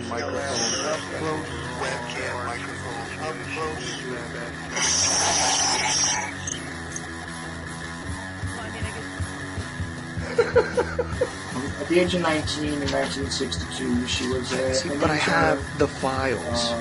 Microphone up close. Webcam microphone up close. At the age of 19 in 1962, she was See, but I have the files.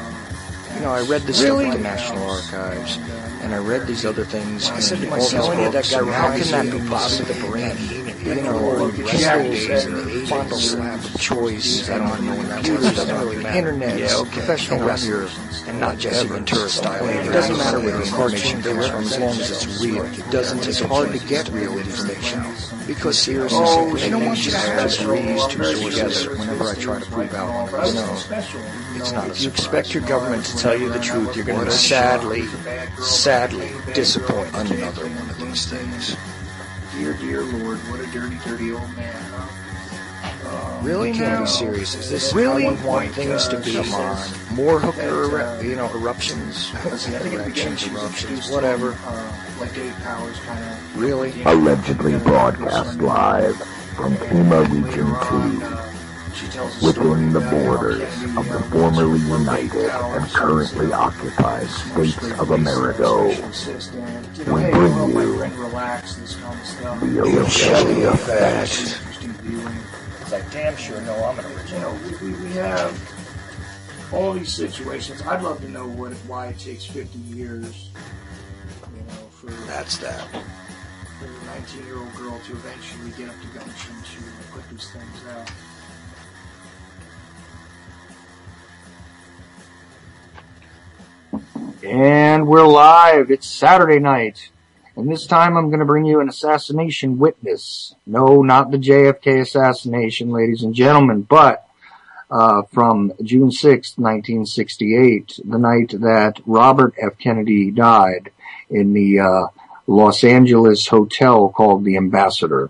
You know, I read this stuff at the National Archives, and I read these other things. I said to myself, how can that be possible? The brain, you know, pistols and final slab of choice. I don't know when that was. Doesn't really matter. Internet, professional wrestlers, and not Jesse Ventura style. It doesn't matter where the information comes from as long as it's real. It doesn't. It's hard to get real information because seriously, they don't want you to have to read two together. Whenever I try to prove out one of those things, it's not. If you expect your government to tell you the truth, you're going to be sadly disappoint another one of these things. Dear Lord, what a dirty old man, huh? Really? Can't be serious. Is this really how you want things to be? Come on. More hooker, eruptions. Eruptions, whatever. Like Dave Powers kind of... Really? Allegedly broadcast live from Pima Region 2. Within the borders of the formerly united and currently occupied states of America, we bring you the Ochelli Effect. I damn sure know I'm an original. We have all these situations. I'd love to know why it takes 50 years, for a 19-year-old girl to eventually get up to gumption to put these things out. And we're live. It's Saturday night. And this time I'm going to bring you an assassination witness. No, not the JFK assassination, ladies and gentlemen, but from June 6th, 1968, the night that Robert F. Kennedy died in the Los Angeles hotel called the Ambassador.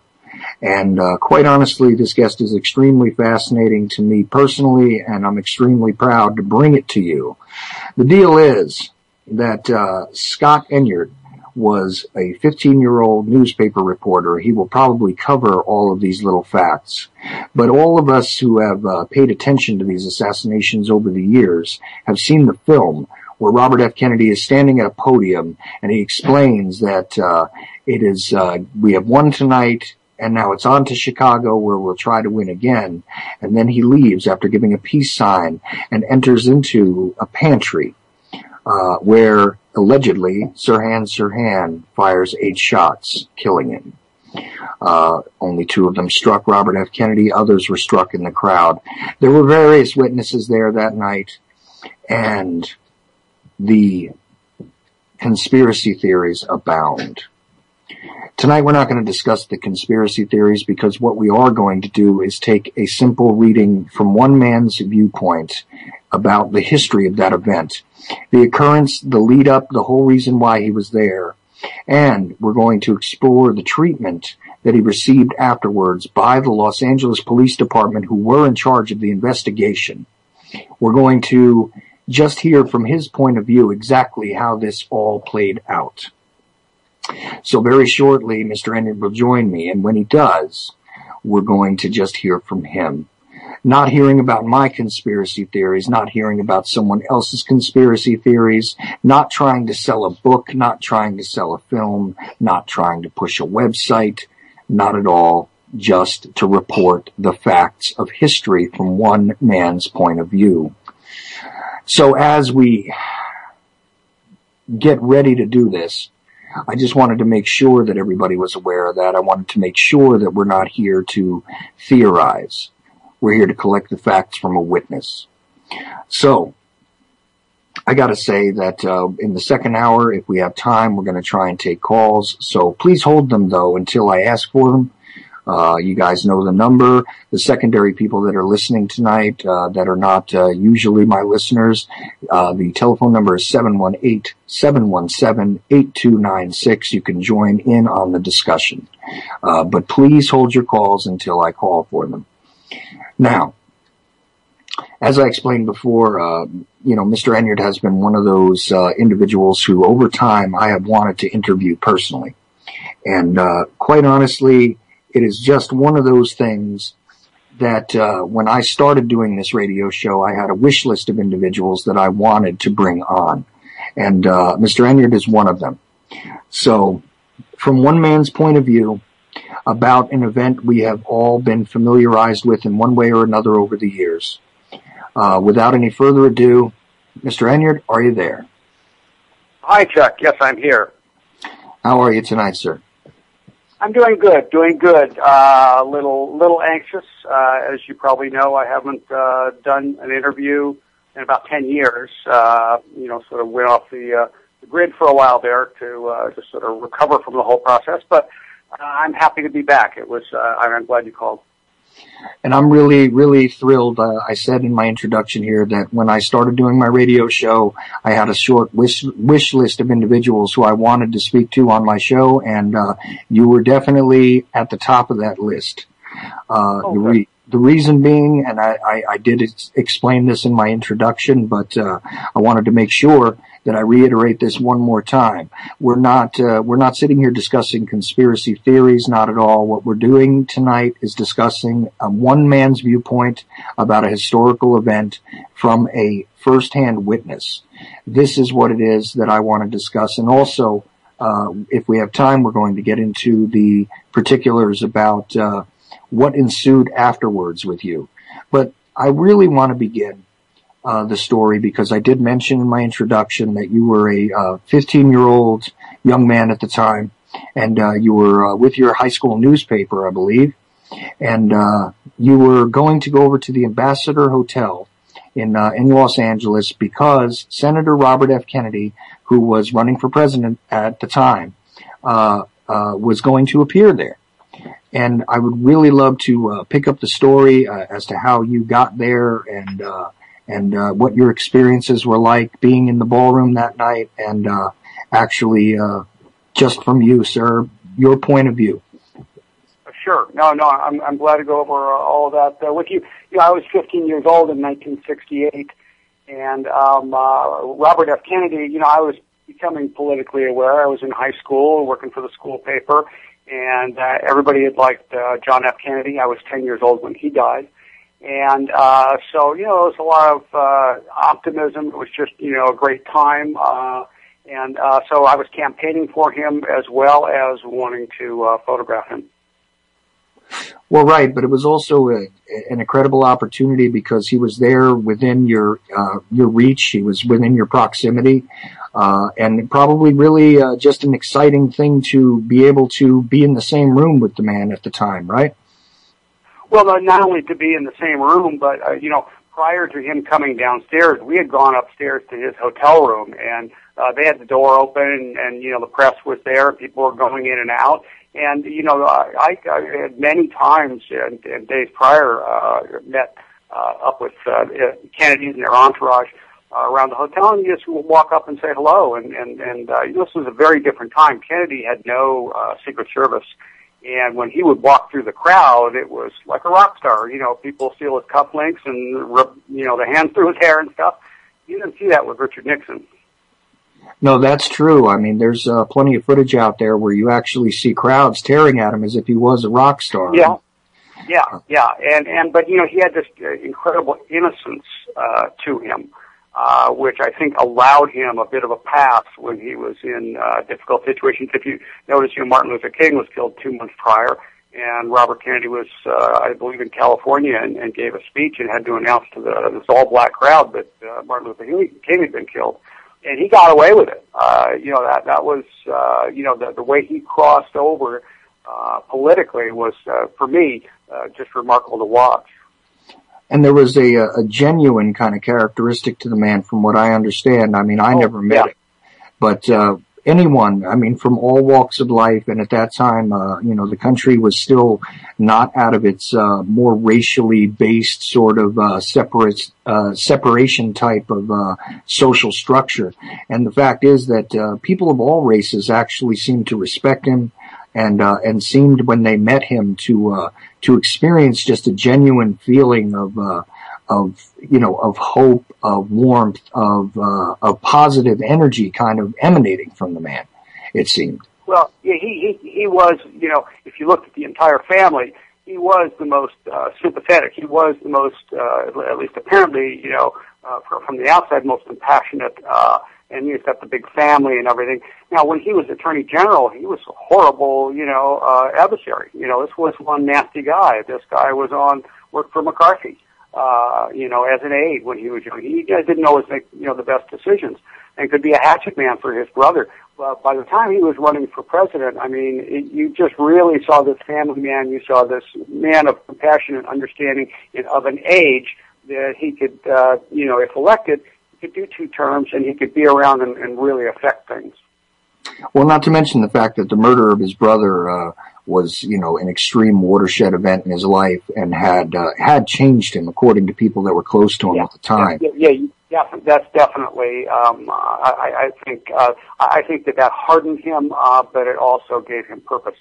And quite honestly, this guest is extremely fascinating to me personally, and I'm extremely proud to bring it to you. The deal is that Scott Enyart was a 15-year-old newspaper reporter. He will probably cover all of these little facts. But all of us who have paid attention to these assassinations over the years have seen the film where Robert F. Kennedy is standing at a podium and he explains that we have won tonight and now it's on to Chicago where we'll try to win again. And then he leaves after giving a peace sign and enters into a pantry where allegedly Sirhan Sirhan fires 8 shots, killing him. Only 2 of them struck Robert F. Kennedy. Others were struck in the crowd. There were various witnesses there that night, and the conspiracy theories abound. Tonight we're not going to discuss the conspiracy theories because what we are going to do is take a simple reading from one man's viewpoint about the history of that event, the occurrence, the lead up, the whole reason why he was there, and we're going to explore the treatment that he received afterwards by the Los Angeles Police Department who were in charge of the investigation. We're going to just hear from his point of view exactly how this all played out. So very shortly, Mr. Enyart will join me, and when he does, we're going to just hear from him. Not hearing about my conspiracy theories, not hearing about someone else's conspiracy theories, not trying to sell a book, not trying to sell a film, not trying to push a website, not at all, just to report the facts of history from one man's point of view. So as we get ready to do this, I just wanted to make sure that everybody was aware of that. I wanted to make sure that we're not here to theorize. We're here to collect the facts from a witness. So, I gotta say that in the second hour, if we have time, we're gonna try and take calls. So please hold them, though, until I ask for them. You guys know the number. The secondary people that are listening tonight that are not usually my listeners, the telephone number is 718-717-8296. You can join in on the discussion. But please hold your calls until I call for them. Now, as I explained before, Mr. Enyart has been one of those individuals who over time I have wanted to interview personally. And quite honestly, it is just one of those things that when I started doing this radio show, I had a wish list of individuals that I wanted to bring on. And Mr. Enyart is one of them. So from one man's point of view, about an event we have all been familiarized with in one way or another over the years. Without any further ado, Mr. Enyart, are you there? Hi, Chuck. Yes, I'm here. How are you tonight, sir? I'm doing good. A little anxious. As you probably know, I haven't done an interview in about 10 years. Sort of went off the grid for a while there to just sort of recover from the whole process. But I'm happy to be back. I'm glad you called. And I'm really, really thrilled. I said in my introduction here that when I started doing my radio show, I had a short wish list of individuals who I wanted to speak to on my show, and you were definitely at the top of that list. The reason being, and I did explain this in my introduction, but I wanted to make sure that I reiterate this one more time. We're not sitting here discussing conspiracy theories, not at all. What we're doing tonight is discussing one man's viewpoint about a historical event from a first-hand witness. This is what it is that I want to discuss, and also, if we have time, we're going to get into the particulars about what ensued afterwards with you. But I really want to begin the story because I did mention in my introduction that you were a 15-year-old young man at the time, and you were with your high school newspaper, I believe, and you were going to go over to the Ambassador Hotel in Los Angeles because Senator Robert F. Kennedy, who was running for president at the time, was going to appear there. And I would really love to pick up the story as to how you got there and what your experiences were like being in the ballroom that night, and actually just from you, sir, your point of view. Sure. No, I'm glad to go over all of that with you. I was 15 years old in 1968, and Robert F. Kennedy, I was becoming politically aware. I was in high school working for the school paper, and everybody had liked John F. Kennedy. I was 10 years old when he died. And so, there was a lot of optimism. It was just, a great time. And so I was campaigning for him as well as wanting to photograph him. Well, right, but it was also an incredible opportunity because he was there within your reach. He was within your proximity. And probably really just an exciting thing to be able to be in the same room with the man at the time, right? Well, not only to be in the same room, but, prior to him coming downstairs, we had gone upstairs to his hotel room, and they had the door open, and the press was there, people were going in and out. And, I had many times and days prior met up with Kennedys and their entourage around the hotel, and you just walk up and say hello. And this was a very different time. Kennedy had no Secret Service. And when he would walk through the crowd, it was like a rock star. People steal his cufflinks and rub, the hands through his hair and stuff. You didn't see that with Richard Nixon. No, that's true. I mean, there's plenty of footage out there where you actually see crowds tearing at him as if he was a rock star. Yeah. But he had this incredible innocence to him, which I think allowed him a bit of a pass when he was in difficult situations. If you notice, Martin Luther King was killed 2 months prior, and Robert Kennedy was, I believe, in California and gave a speech and had to announce to this all-black crowd that Martin Luther King had been killed. And he got away with it. That was, the way he crossed over politically was, for me, just remarkable to watch. And there was a genuine kind of characteristic to the man, from what I understand. I mean, I never met him, but anyone, I mean, from all walks of life, and at that time, the country was still not out of its more racially based sort of separation type of social structure. And the fact is that people of all races actually seemed to respect him, and seemed, when they met him, to experience just a genuine feeling of hope, of warmth, of positive energy kind of emanating from the man, it seemed. Well, he was, if you looked at the entire family, he was the most sympathetic. He was the most, at least apparently, from the outside, most compassionate. And he's got the big family and everything. Now, when he was Attorney General, he was a horrible, adversary. This was one nasty guy. This guy worked for McCarthy, as an aide when he was young. He didn't always make, the best decisions, and could be a hatchet man for his brother. But by the time he was running for president, you just really saw this family man. You saw this man of compassion and understanding and of an age that he could, if elected, could do 2 terms, and he could be around and really affect things. Well, not to mention the fact that the murder of his brother was, an extreme watershed event in his life, and had changed him, according to people that were close to him at the time. Yeah, that's definitely. I think that hardened him, but it also gave him purpose.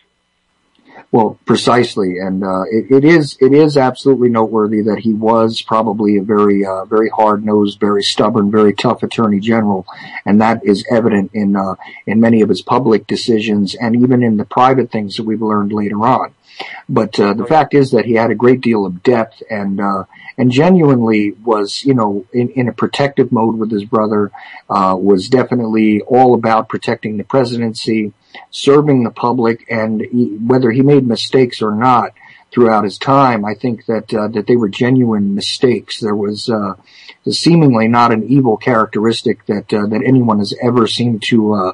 Well, precisely, and it is absolutely noteworthy that he was probably a very hard-nosed, very stubborn, very tough Attorney General, and that is evident in many of his public decisions and even in the private things that we've learned later on. But the fact is that he had a great deal of depth and genuinely was, in a protective mode with his brother, was definitely all about protecting the presidency, serving the public, and whether he made mistakes or not throughout his time, I think that they were genuine mistakes. There was seemingly not an evil characteristic that anyone has ever seemed to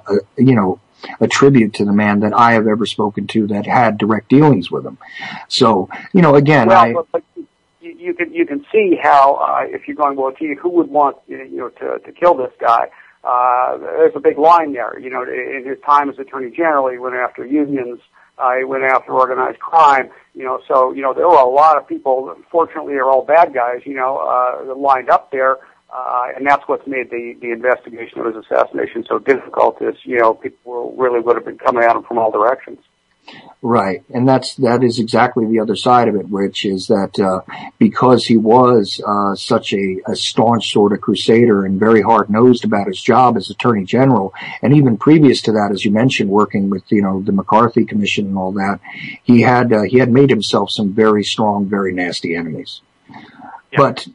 attribute to the man that I have ever spoken to that had direct dealings with him. So, again, but you can see how if you're going, well, gee, who would want to kill this guy? There's a big line there. In his time as Attorney General, he went after unions. He went after organized crime. So there were a lot of people. Fortunately, they're all bad guys. Lined up there, and that's what's made the investigation of his assassination so difficult. Is people really would have been coming at him from all directions. Right, and that is exactly the other side of it, which is that because he was such a staunch sort of crusader and very hard-nosed about his job as Attorney General, and even previous to that, as you mentioned, working with the McCarthy Commission and all that, he had made himself some very strong, very nasty enemies. Yeah. But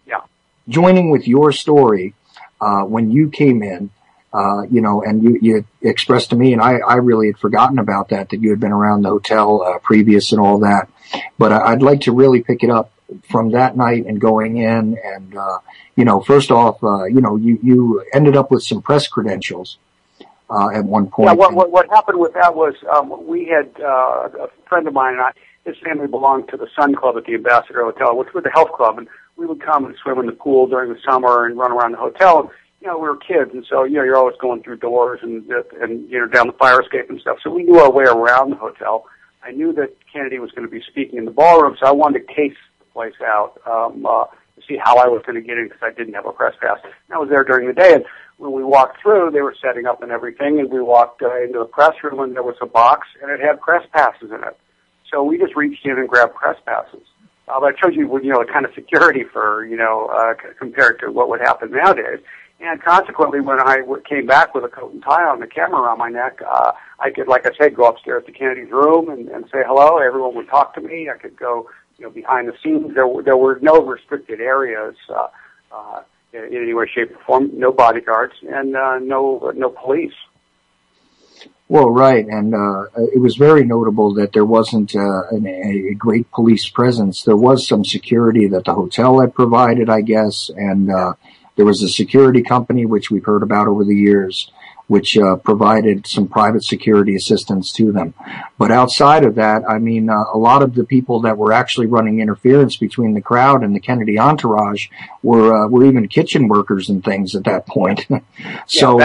joining with your story, when you came in, and you expressed to me, and I really had forgotten about that you had been around the hotel previous and all that. But I'd like to really pick it up from that night and going in, and first off, you ended up with some press credentials at one point. Yeah, what happened with that was we had a friend of mine and I. His family belonged to the Sun Club at the Ambassador Hotel, which was a health club, and we would come and swim in the pool during the summer and run around the hotel. We were kids, and so, you're always going through doors and down the fire escape and stuff. So we knew our way around the hotel. I knew that Kennedy was going to be speaking in the ballroom, so I wanted to case the place out, to see how I was going to get in because I didn't have a press pass. And I was there during the day, and when we walked through, they were setting up and everything, and we walked into the press room, and there was a box, and it had press passes in it. So we just reached in and grabbed press passes. But I showed you, the kind of security for, compared to what would happen nowadays. And consequently, when I came back with a coat and tie on, the camera around my neck, I could, like I said, go upstairs to Kennedy's room and say hello. Everyone would talk to me. I could go, behind the scenes. There were no restricted areas in any way, shape, or form. No bodyguards and no police. Well, right, and it was very notable that there wasn't a great police presence. There was some security that the hotel had provided, I guess, and there was a security company, which we've heard about over the years, which provided some private security assistance to them. But outside of that, a lot of the people that were actually running interference between the crowd and the Kennedy entourage were even kitchen workers and things at that point. So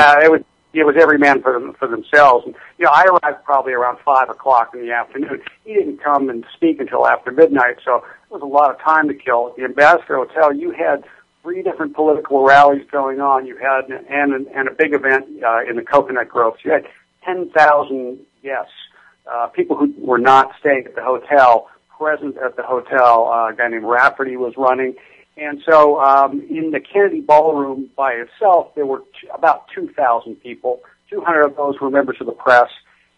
it was every man for themselves. And, I arrived probably around 5 o'clock in the afternoon. He didn't come and speak until after midnight, so there was a lot of time to kill. At the Ambassador Hotel, you had 3 different political rallies going on. You had and a big event in the Coconut Grove. So you had 10,000 guests, people who were not staying at the hotel, present at the hotel. A guy named Rafferty was running. And so in the Kennedy Ballroom by itself, there were about 2,000 people. 200 of those were members of the press,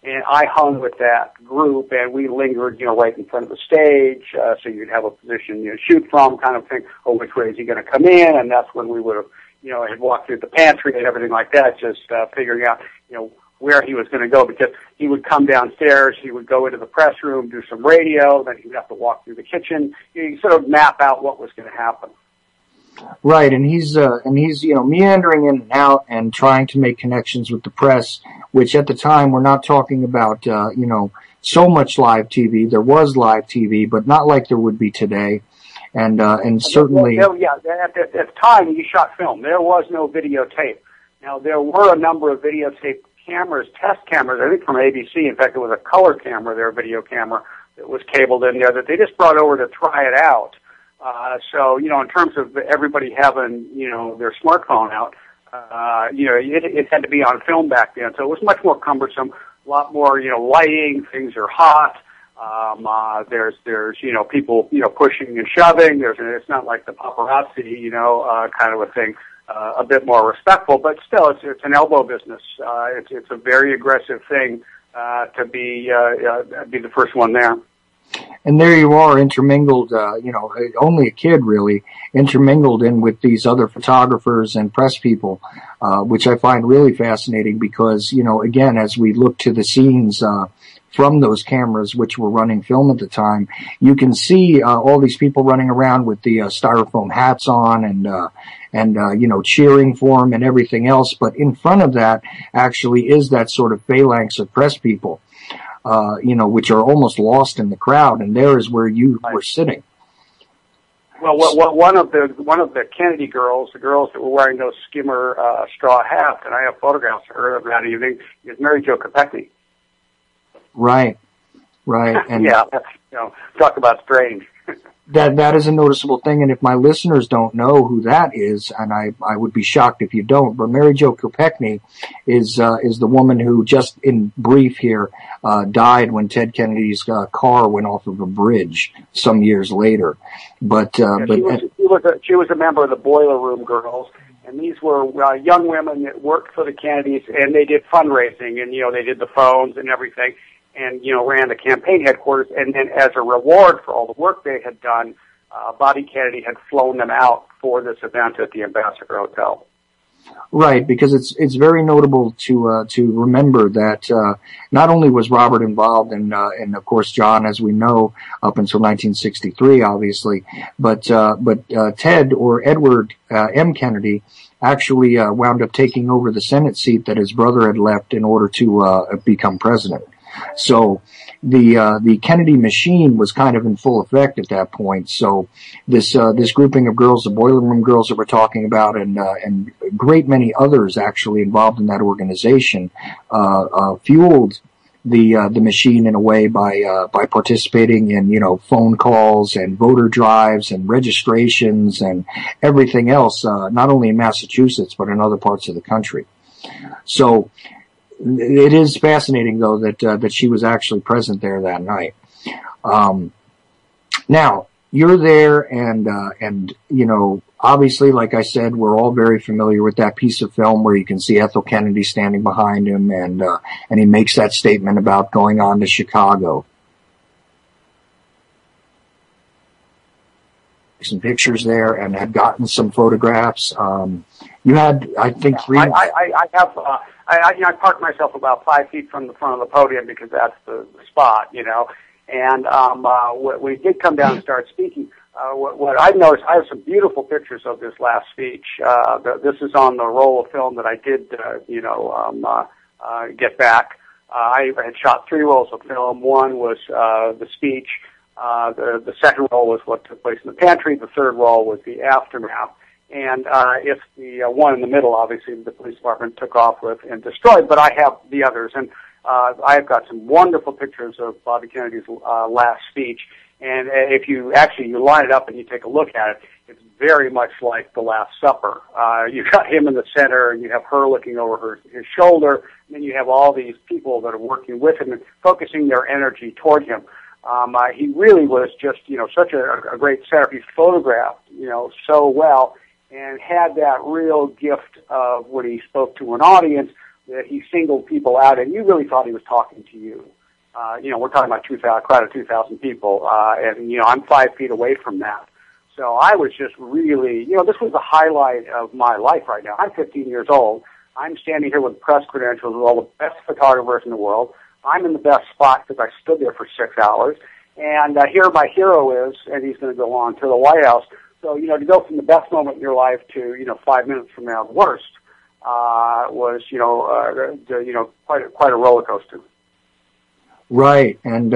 And I hung with that group, and we lingered, right in front of the stage, so you'd have a position, to shoot from, kind of thing. Oh, which way is he going to come in? And that's when we would have, had walked through the pantry and everything like that, just figuring out, where he was going to go, because he would come downstairs, he would go into the press room, do some radio, then he would have to walk through the kitchen. You sort of map out what was going to happen. Right, and he's meandering in and out and trying to make connections with the press, which at the time we're not talking about so much live TV. There was live TV, but not like there would be today, and certainly at the time you shot film. There was no videotape. Now there were a number of videotape cameras, test cameras, I think from ABC. In fact, it was a color camera, their video camera, that was cabled in there that they just brought over to try it out. So, in terms of everybody having, their smartphone out, it had to be on film back then. So it was much more cumbersome, a lot more, lighting, things are hot. There's people, pushing and shoving. It's not like the paparazzi, kind of a thing. A bit more respectful, but still, it's an elbow business. It's a very aggressive thing to be the first one there. And there you are, intermingled. Only a kid really intermingled in with these other photographers and press people, which I find really fascinating because again, as we look to the scenes from those cameras, which were running film at the time, you can see all these people running around with the styrofoam hats on and cheering for him and everything else. But in front of that actually is that sort of phalanx of press people, which are almost lost in the crowd. And there is where you were sitting. Well, one of the Kennedy girls, the girls that were wearing those skimmer straw hats, and I have photographs of her that evening, is Mary Jo Kopechne. Right. And yeah, talk about strange. That is a noticeable thing, and if my listeners don't know who that is, and I would be shocked if you don't, but Mary Jo Kopechne is the woman who, just in brief here, died when Ted Kennedy's car went off of a bridge some years later. But she was a member of the Boiler Room Girls, and these were young women that worked for the Kennedys, and they did fundraising, and they did the phones and everything. And, ran the campaign headquarters. And then as a reward for all the work they had done, Bobby Kennedy had flown them out for this event at the Ambassador Hotel. Right, because it's very notable to remember that not only was Robert involved and of course John, as we know, up until 1963, obviously, but Ted, or Edward M. Kennedy, actually wound up taking over the Senate seat that his brother had left in order to become president. So the Kennedy machine was kind of in full effect at that point. So this grouping of girls, the Boiler Room Girls that we're talking about, and a great many others actually involved in that organization, fueled the machine in a way by participating in phone calls and voter drives and registrations and everything else, not only in Massachusetts but in other parts of the country. So it is fascinating, though, that she was actually present there that night. Now you're there, and obviously, like I said, we're all very familiar with that piece of film where you can see Ethel Kennedy standing behind him, and he makes that statement about going on to Chicago. Some pictures there, and had gotten some photographs. You had, I think, three. I parked myself about 5 feet from the front of the podium because that's the spot, And when we did come down and start speaking, what I've noticed, I have some beautiful pictures of this last speech. This is on the roll of film that I did, get back. I had shot 3 rolls of film. One was the speech. The second roll was what took place in the pantry. The third roll was the aftermath. And if the one in the middle, obviously, the police department took off with and destroyed, but I have the others. And I've got some wonderful pictures of Bobby Kennedy's last speech. And if you line it up and you take a look at it, it's very much like the Last Supper. You've got him in the center, and you have her looking over his shoulder, and then you have all these people that are working with him and focusing their energy toward him. He really was just, such a great centerpiece, photographed, so well, and had that real gift of when he spoke to an audience, that he singled people out, and you really thought he was talking to you. We're talking about a crowd of 2,000 people, and I'm 5 feet away from that. So I was just really, this was the highlight of my life right now. I'm 15 years old. I'm standing here with press credentials with all the best photographers in the world. I'm in the best spot because I stood there for 6 hours. And here my hero is, and he's going to go on to the White House. So, to go from the best moment in your life to, 5 minutes from now, the worst, was, quite a roller coaster. Right. And,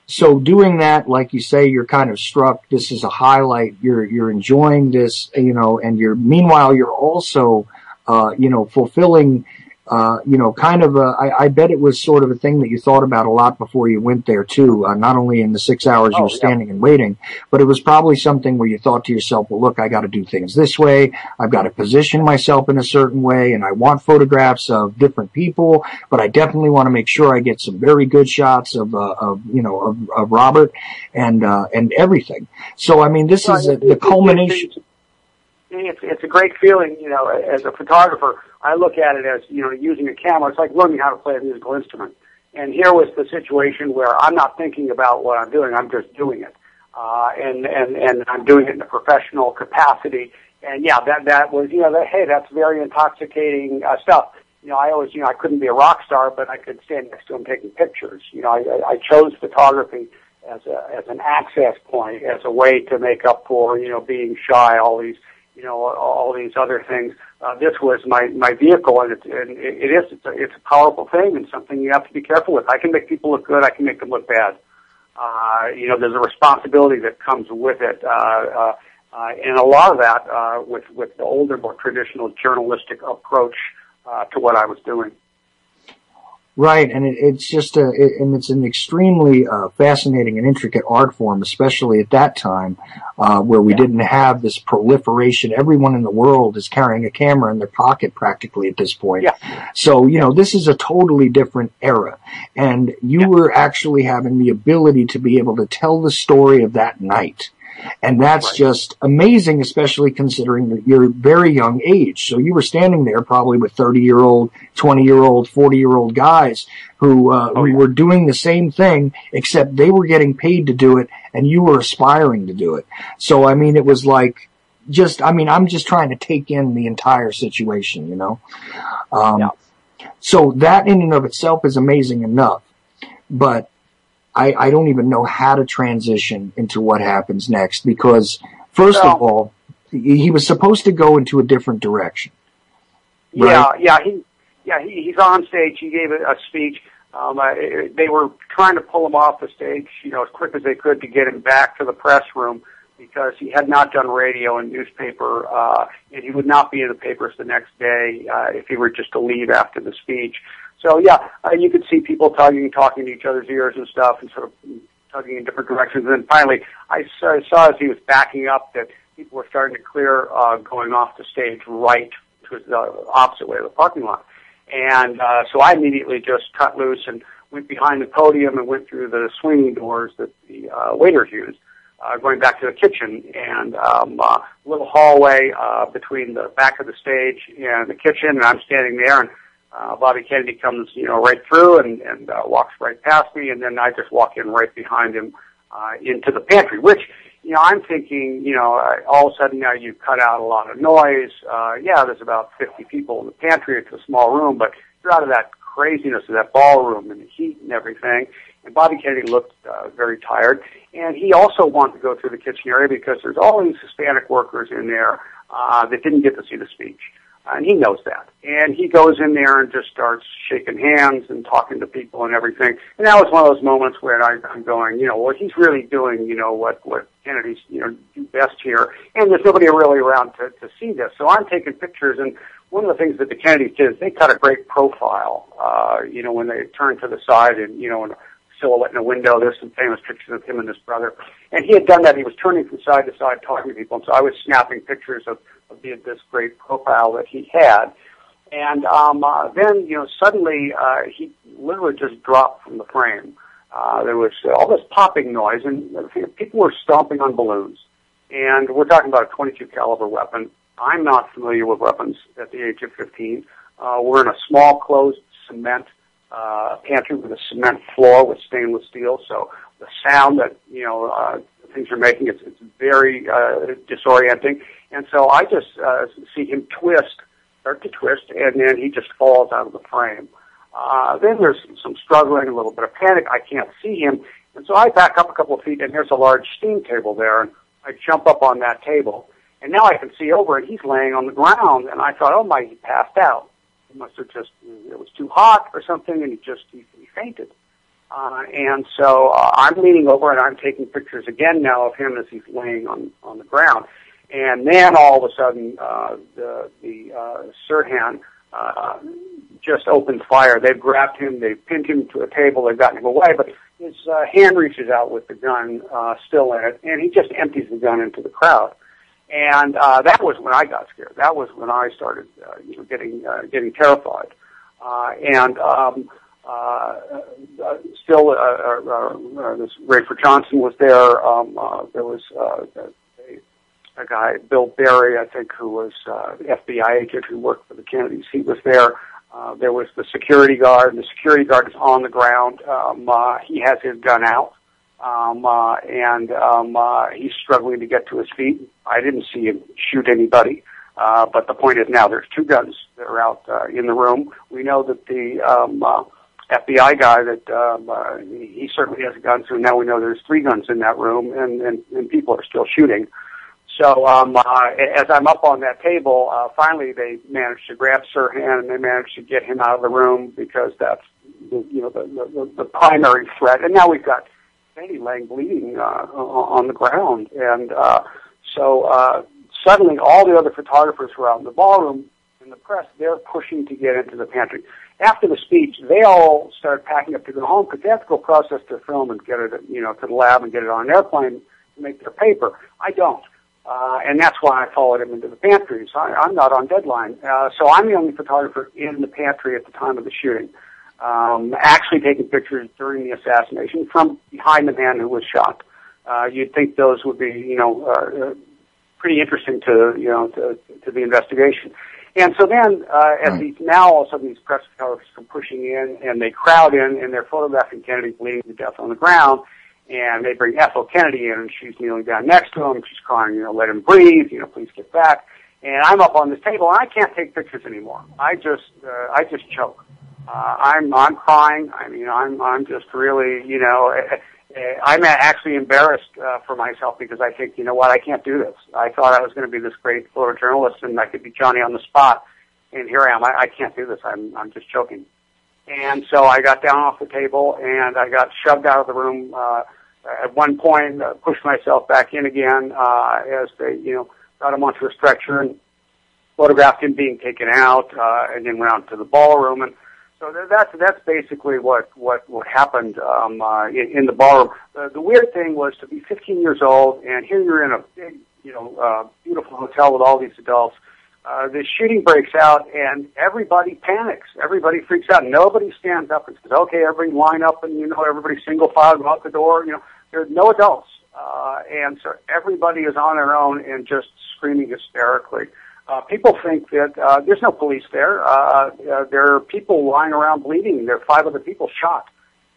so doing that, like you say, you're kind of struck. This is a highlight. You're enjoying this, and meanwhile, you're also, fulfilling, I bet it was sort of a thing that you thought about a lot before you went there too, not only in the 6 hours you were standing and waiting, but it was probably something where you thought to yourself, well, look, I got to do things this way. I've got to position myself in a certain way, and I want photographs of different people, but I definitely want to make sure I get some very good shots of Robert and everything. So, I mean, this is the culmination. It's a great feeling, as a photographer. I look at it as, using a camera. It's like learning how to play a musical instrument. And here was the situation where I'm not thinking about what I'm doing. I'm just doing it. And I'm doing it in a professional capacity. And that was, hey, that's very intoxicating stuff. I always, I couldn't be a rock star, but I could stand next to him taking pictures. I chose photography as an access point, as a way to make up for, being shy, all these other things. This was my vehicle, and it's a powerful thing and something you have to be careful with. I can make people look good. I can make them look bad. There's a responsibility that comes with it. And a lot of that, with the older, more traditional journalistic approach, to what I was doing. Right, and it's just it's an extremely fascinating and intricate art form, especially at that time, where we didn't have this proliferation. Everyone in the world is carrying a camera in their pocket practically at this point. Yeah. So, this is a totally different era, and you were actually having the ability to be able to tell the story of that night. And that's just amazing, especially considering your very young age. So you were standing there probably with 30-year-old, 20-year-old, 40-year-old guys who were doing the same thing, except they were getting paid to do it, and you were aspiring to do it. So, I mean, it was like I'm just trying to take in the entire situation, So that in and of itself is amazing enough. But I don't even know how to transition into what happens next, because first of all, he was supposed to go into a different direction. Right? He's on stage. He gave a speech. They were trying to pull him off the stage, as quick as they could to get him back to the press room, because he had not done radio and newspaper, and he would not be in the papers the next day if he were just to leave after the speech. So, you could see people talking to each other's ears and stuff, and sort of tugging in different directions. And then finally, I saw as he was backing up that people were starting to clear going off the stage right to the opposite way of the parking lot. And so I immediately just cut loose and went behind the podium and went through the swinging doors that the waiters used, going back to the kitchen, and a little hallway between the back of the stage and the kitchen, and I'm standing there, and Bobby Kennedy comes, right through and walks right past me, and then I just walk in right behind him into the pantry, which, I'm thinking, all of a sudden now you cut out a lot of noise. There's about 50 people in the pantry. It's a small room, but you're out of that craziness of that ballroom and the heat and everything. And Bobby Kennedy looked very tired, and he also wanted to go through the kitchen area because there's all these Hispanic workers in there that didn't get to see the speech. And he knows that. And he goes in there and just starts shaking hands and talking to people and everything. And that was one of those moments where I'm going, well, he's really doing, what Kennedy's, do best here. And there's nobody really around to see this. So I'm taking pictures. And one of the things that the Kennedys did is they cut a great profile, when they turned to the side and, in a silhouette in a window. There's some famous pictures of him and his brother. And he had done that. He was turning from side to side talking to people. And so I was snapping pictures of this great profile that he had. And then, suddenly he literally just dropped from the frame. There was all this popping noise, and people were stomping on balloons. And we're talking about a .22 caliber weapon. I'm not familiar with weapons at the age of 15. We're in a small closed cement pantry with a cement floor with stainless steel, so the sound that things are making, it's very disorienting. And so I just see him start to twist, and then he just falls out of the frame. Then there's some struggling, a little bit of panic. I can't see him, and so I back up a couple of feet, and there's a large steam table there, and I jump up on that table, and now I can see over, and he's laying on the ground, and I thought, oh my, he passed out. He must have it was too hot or something, and he fainted. And so I'm leaning over, and I'm taking pictures again now of him as he's laying on the ground. And then all of a sudden, the Sirhan just opens fire. They've grabbed him, they've pinned him to a table, they've gotten him away, but his hand reaches out with the gun still in it, and he just empties the gun into the crowd. And that was when I got scared. That was when I started, getting terrified. Still, this Rayford Johnson was there. There was a guy, Bill Berry, I think, who was FBI agent who worked for the Kennedys. He was there. There was the security guard. The security guard is on the ground. He has his gun out. He's struggling to get to his feet. I didn't see him shoot anybody. But the point is now there's two guns that are out in the room. We know that the FBI guy that he certainly has a gun, so now we know there's three guns in that room, and people are still shooting. So as I'm up on that table, finally they managed to grab Sirhan, and they managed to get him out of the room because that's the primary threat. And now we've got Sandy laying bleeding on the ground, and so suddenly all the other photographers who are out in the ballroom and the press, they're pushing to get into the pantry. After the speech, they all start packing up to go home because they have to go process their film and get it, to the lab and get it on an airplane to make their paper. I don't. And that's why I followed him into the pantry. So I'm not on deadline. So I'm the only photographer in the pantry at the time of the shooting, actually taking pictures during the assassination from behind the man who was shot. You'd think those would be, pretty interesting to the investigation. And so then, as all of a sudden these press photographers come pushing in, and they crowd in, and they're photographing Kennedy bleeding to death on the ground, and they bring Ethel Kennedy in, and she's kneeling down next to him, she's crying, let him breathe, please get back. And I'm up on this table, and I can't take pictures anymore. I just choke. I'm crying. I mean, I'm just really, I'm actually embarrassed for myself because I think, I can't do this. I thought I was going to be this great photojournalist and I could be Johnny on the spot, and here I am. I can't do this. I'm just choking. And so I got down off the table and I got shoved out of the room. At one point, pushed myself back in again as they, got him onto a stretcher and photographed him being taken out, and then went out to the ballroom. And so that's basically what happened in the ballroom. The weird thing was to be 15 years old, and here you're in a big, beautiful hotel with all these adults. The shooting breaks out, and everybody panics. Everybody freaks out. Nobody stands up and says, "Okay, everybody line up," and everybody single file go out the door. There's no adults, and so everybody is on their own and just screaming hysterically. People think that there's no police there. There are people lying around bleeding. There are 5 other people shot.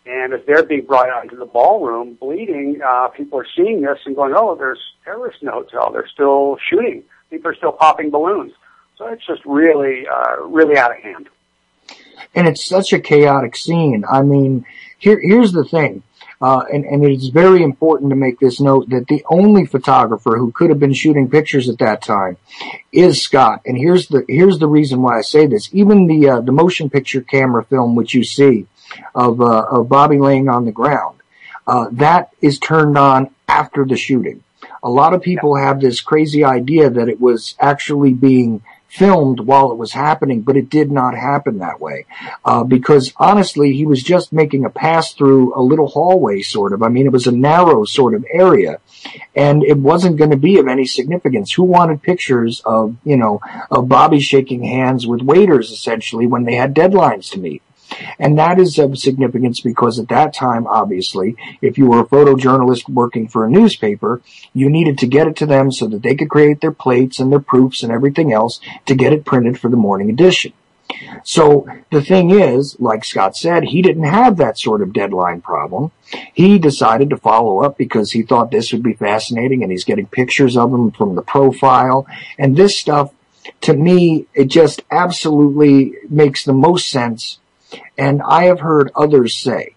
And as they're being brought out into the ballroom bleeding, people are seeing this and going, oh, there's terrorist notes. Oh, they're still shooting. People are still popping balloons. So it's just really, really out of hand. And it's such a chaotic scene. I mean, here's the thing. And it's very important to make this note that the only photographer who could have been shooting pictures at that time is Scott. And here's the reason why I say this. Even the motion picture camera film which you see of Bobby laying on the ground, that is turned on after the shooting. A lot of people have this crazy idea that it was actually being filmed while it was happening, but it did not happen that way. Because honestly, he was just making a pass through a little hallway, sort of. I mean, it was a narrow sort of area, and it wasn't going to be of any significance. Who wanted pictures of Bobby shaking hands with waiters, essentially, when they had deadlines to meet? And that is of significance because at that time, obviously, if you were a photojournalist working for a newspaper, you needed to get it to them so that they could create their plates and their proofs and everything else to get it printed for the morning edition. So the thing is, like Scott said, he didn't have that sort of deadline problem. He decided to follow up because he thought this would be fascinating, and he's getting pictures of him from the profile. And this stuff, to me, it just absolutely makes the most sense. And I have heard others say,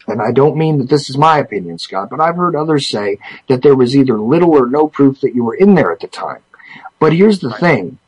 and I don't mean that this is my opinion, Scott, but I've heard others say that there was either little or no proof that you were in there at the time. But here's the thing.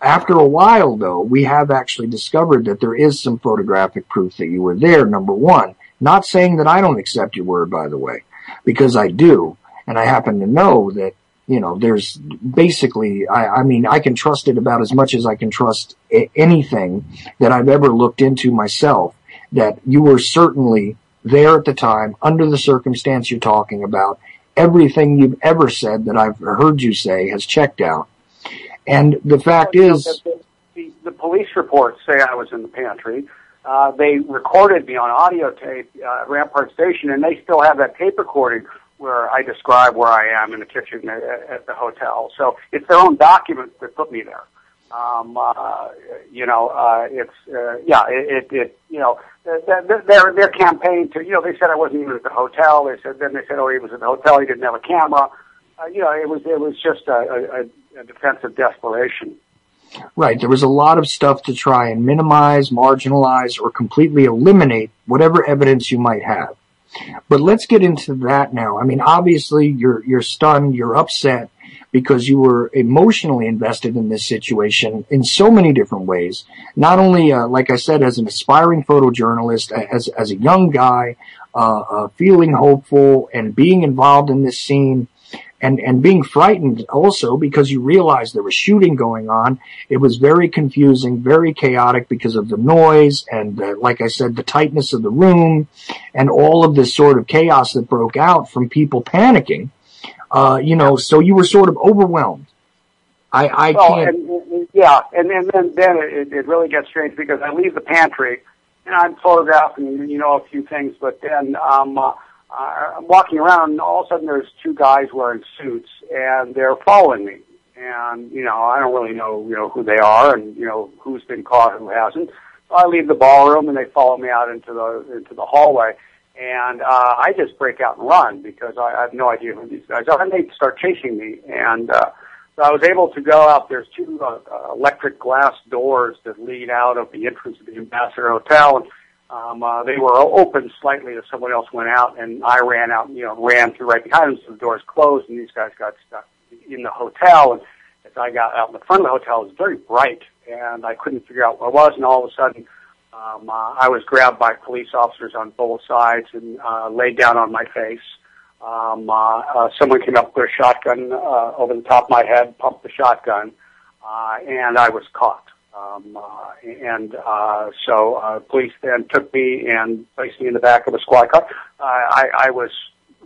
After a while, though, we have actually discovered that there is some photographic proof that you were there, number one. Not saying that I don't accept your word, by the way, because I do. And I happen to know that, you know, there's basically, I mean, I can trust it about as much as I can trust anything that I've ever looked into myself, that you were certainly there at the time, under the circumstance you're talking about. Everything you've ever said that I've heard you say has checked out. And the fact is, the police reports say I was in the pantry. They recorded me on audio tape at Rampart Station, and they still have that tape recording where I describe where I am in the kitchen at the hotel. So it's their own documents that put me there. You know, their campaign to, you know, they said I wasn't even at the hotel. They said, oh, he was at the hotel. He didn't have a camera. You know, it was just a defense of desperation. Right. There was a lot of stuff to try and minimize, marginalize, or completely eliminate whatever evidence you might have. But let's get into that now. I mean, obviously, you're stunned, you're upset, because you were emotionally invested in this situation in so many different ways. Not only, like I said, as an aspiring photojournalist, as a young guy, feeling hopeful and being involved in this scene, and being frightened also because you realized there was shooting going on. It was very confusing, very chaotic because of the noise and, like I said, the tightness of the room and all of this sort of chaos that broke out from people panicking. You know, so you were sort of overwhelmed. I can't. And then it really gets strange because I leave the pantry and I'm photographing, you know, a few things, but then I'm walking around and all of a sudden there's two guys wearing suits and they're following me. And, you know, I don't really know, who they are and, who's been caught, who hasn't. So I leave the ballroom and they follow me out into the hallway. And I just break out and run because I have no idea who these guys are. And they start chasing me. And so I was able to go out. There's two electric glass doors that lead out of the entrance of the Ambassador Hotel. And they were open slightly as someone else went out. And I ran out, ran through right behind them. So the doors closed and these guys got stuck in the hotel. And as I got out in the front of the hotel, it was very bright. And I couldn't figure out what it was. And all of a sudden, I was grabbed by police officers on both sides and laid down on my face. Someone came up with a shotgun over the top of my head, pumped the shotgun, and I was caught. So police then took me and placed me in the back of a squad car. I was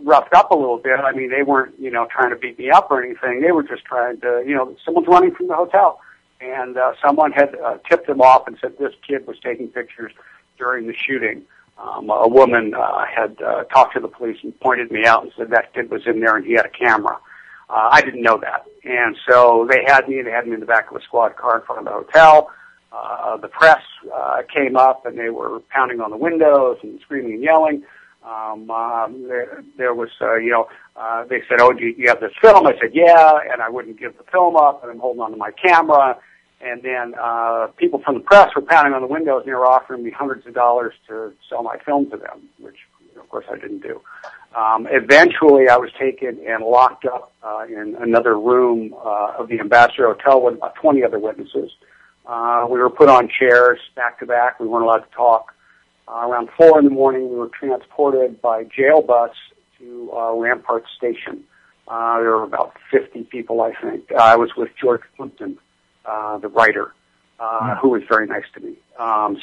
roughed up a little bit. I mean, they weren't, trying to beat me up or anything. They were just trying to, someone's running from the hotel. And someone had tipped them off and said this kid was taking pictures during the shooting. A woman had talked to the police and pointed me out and said that kid was in there and he had a camera. I didn't know that. And so they had me in the back of a squad car in front of the hotel. The press came up and they were pounding on the windows and screaming and yelling. There was, they said, oh, do you have this film? I said, yeah, and I wouldn't give the film up, and I'm holding on to my camera. And then people from the press were pounding on the windows, and they were offering me hundreds of dollars to sell my film to them, which, of course, I didn't do. Eventually, I was taken and locked up in another room of the Ambassador Hotel with about 20 other witnesses. We were put on chairs back to back. We weren't allowed to talk. Around 4 a.m, we were transported by jail bus to Rampart Station. There were about 50 people, I think. I was with George Plimpton, the writer, who was very nice to me,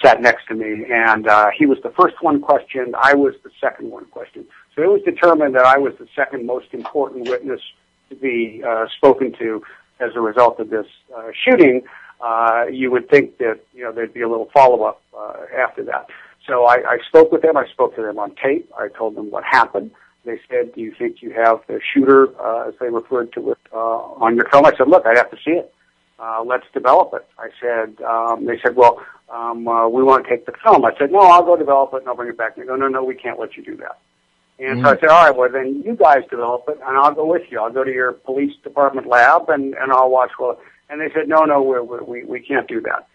sat next to me, and he was the first one questioned. I was the second one questioned. So it was determined that I was the second most important witness to be spoken to as a result of this shooting. You would think that, there'd be a little follow-up after that. So I spoke with them. I spoke to them on tape. I told them what happened. They said, do you think you have the shooter, as they referred to it, on your film? I said, look, I'd have to see it. let's develop it. I said, they said, well, we want to take the film. I said, no, I'll go develop it and I'll bring it back. And they go, no, we can't let you do that. And so I said, all right, well, then you guys develop it, and I'll go with you. I'll go to your police department lab, and I'll watch. Well, and they said, no, we can't do that.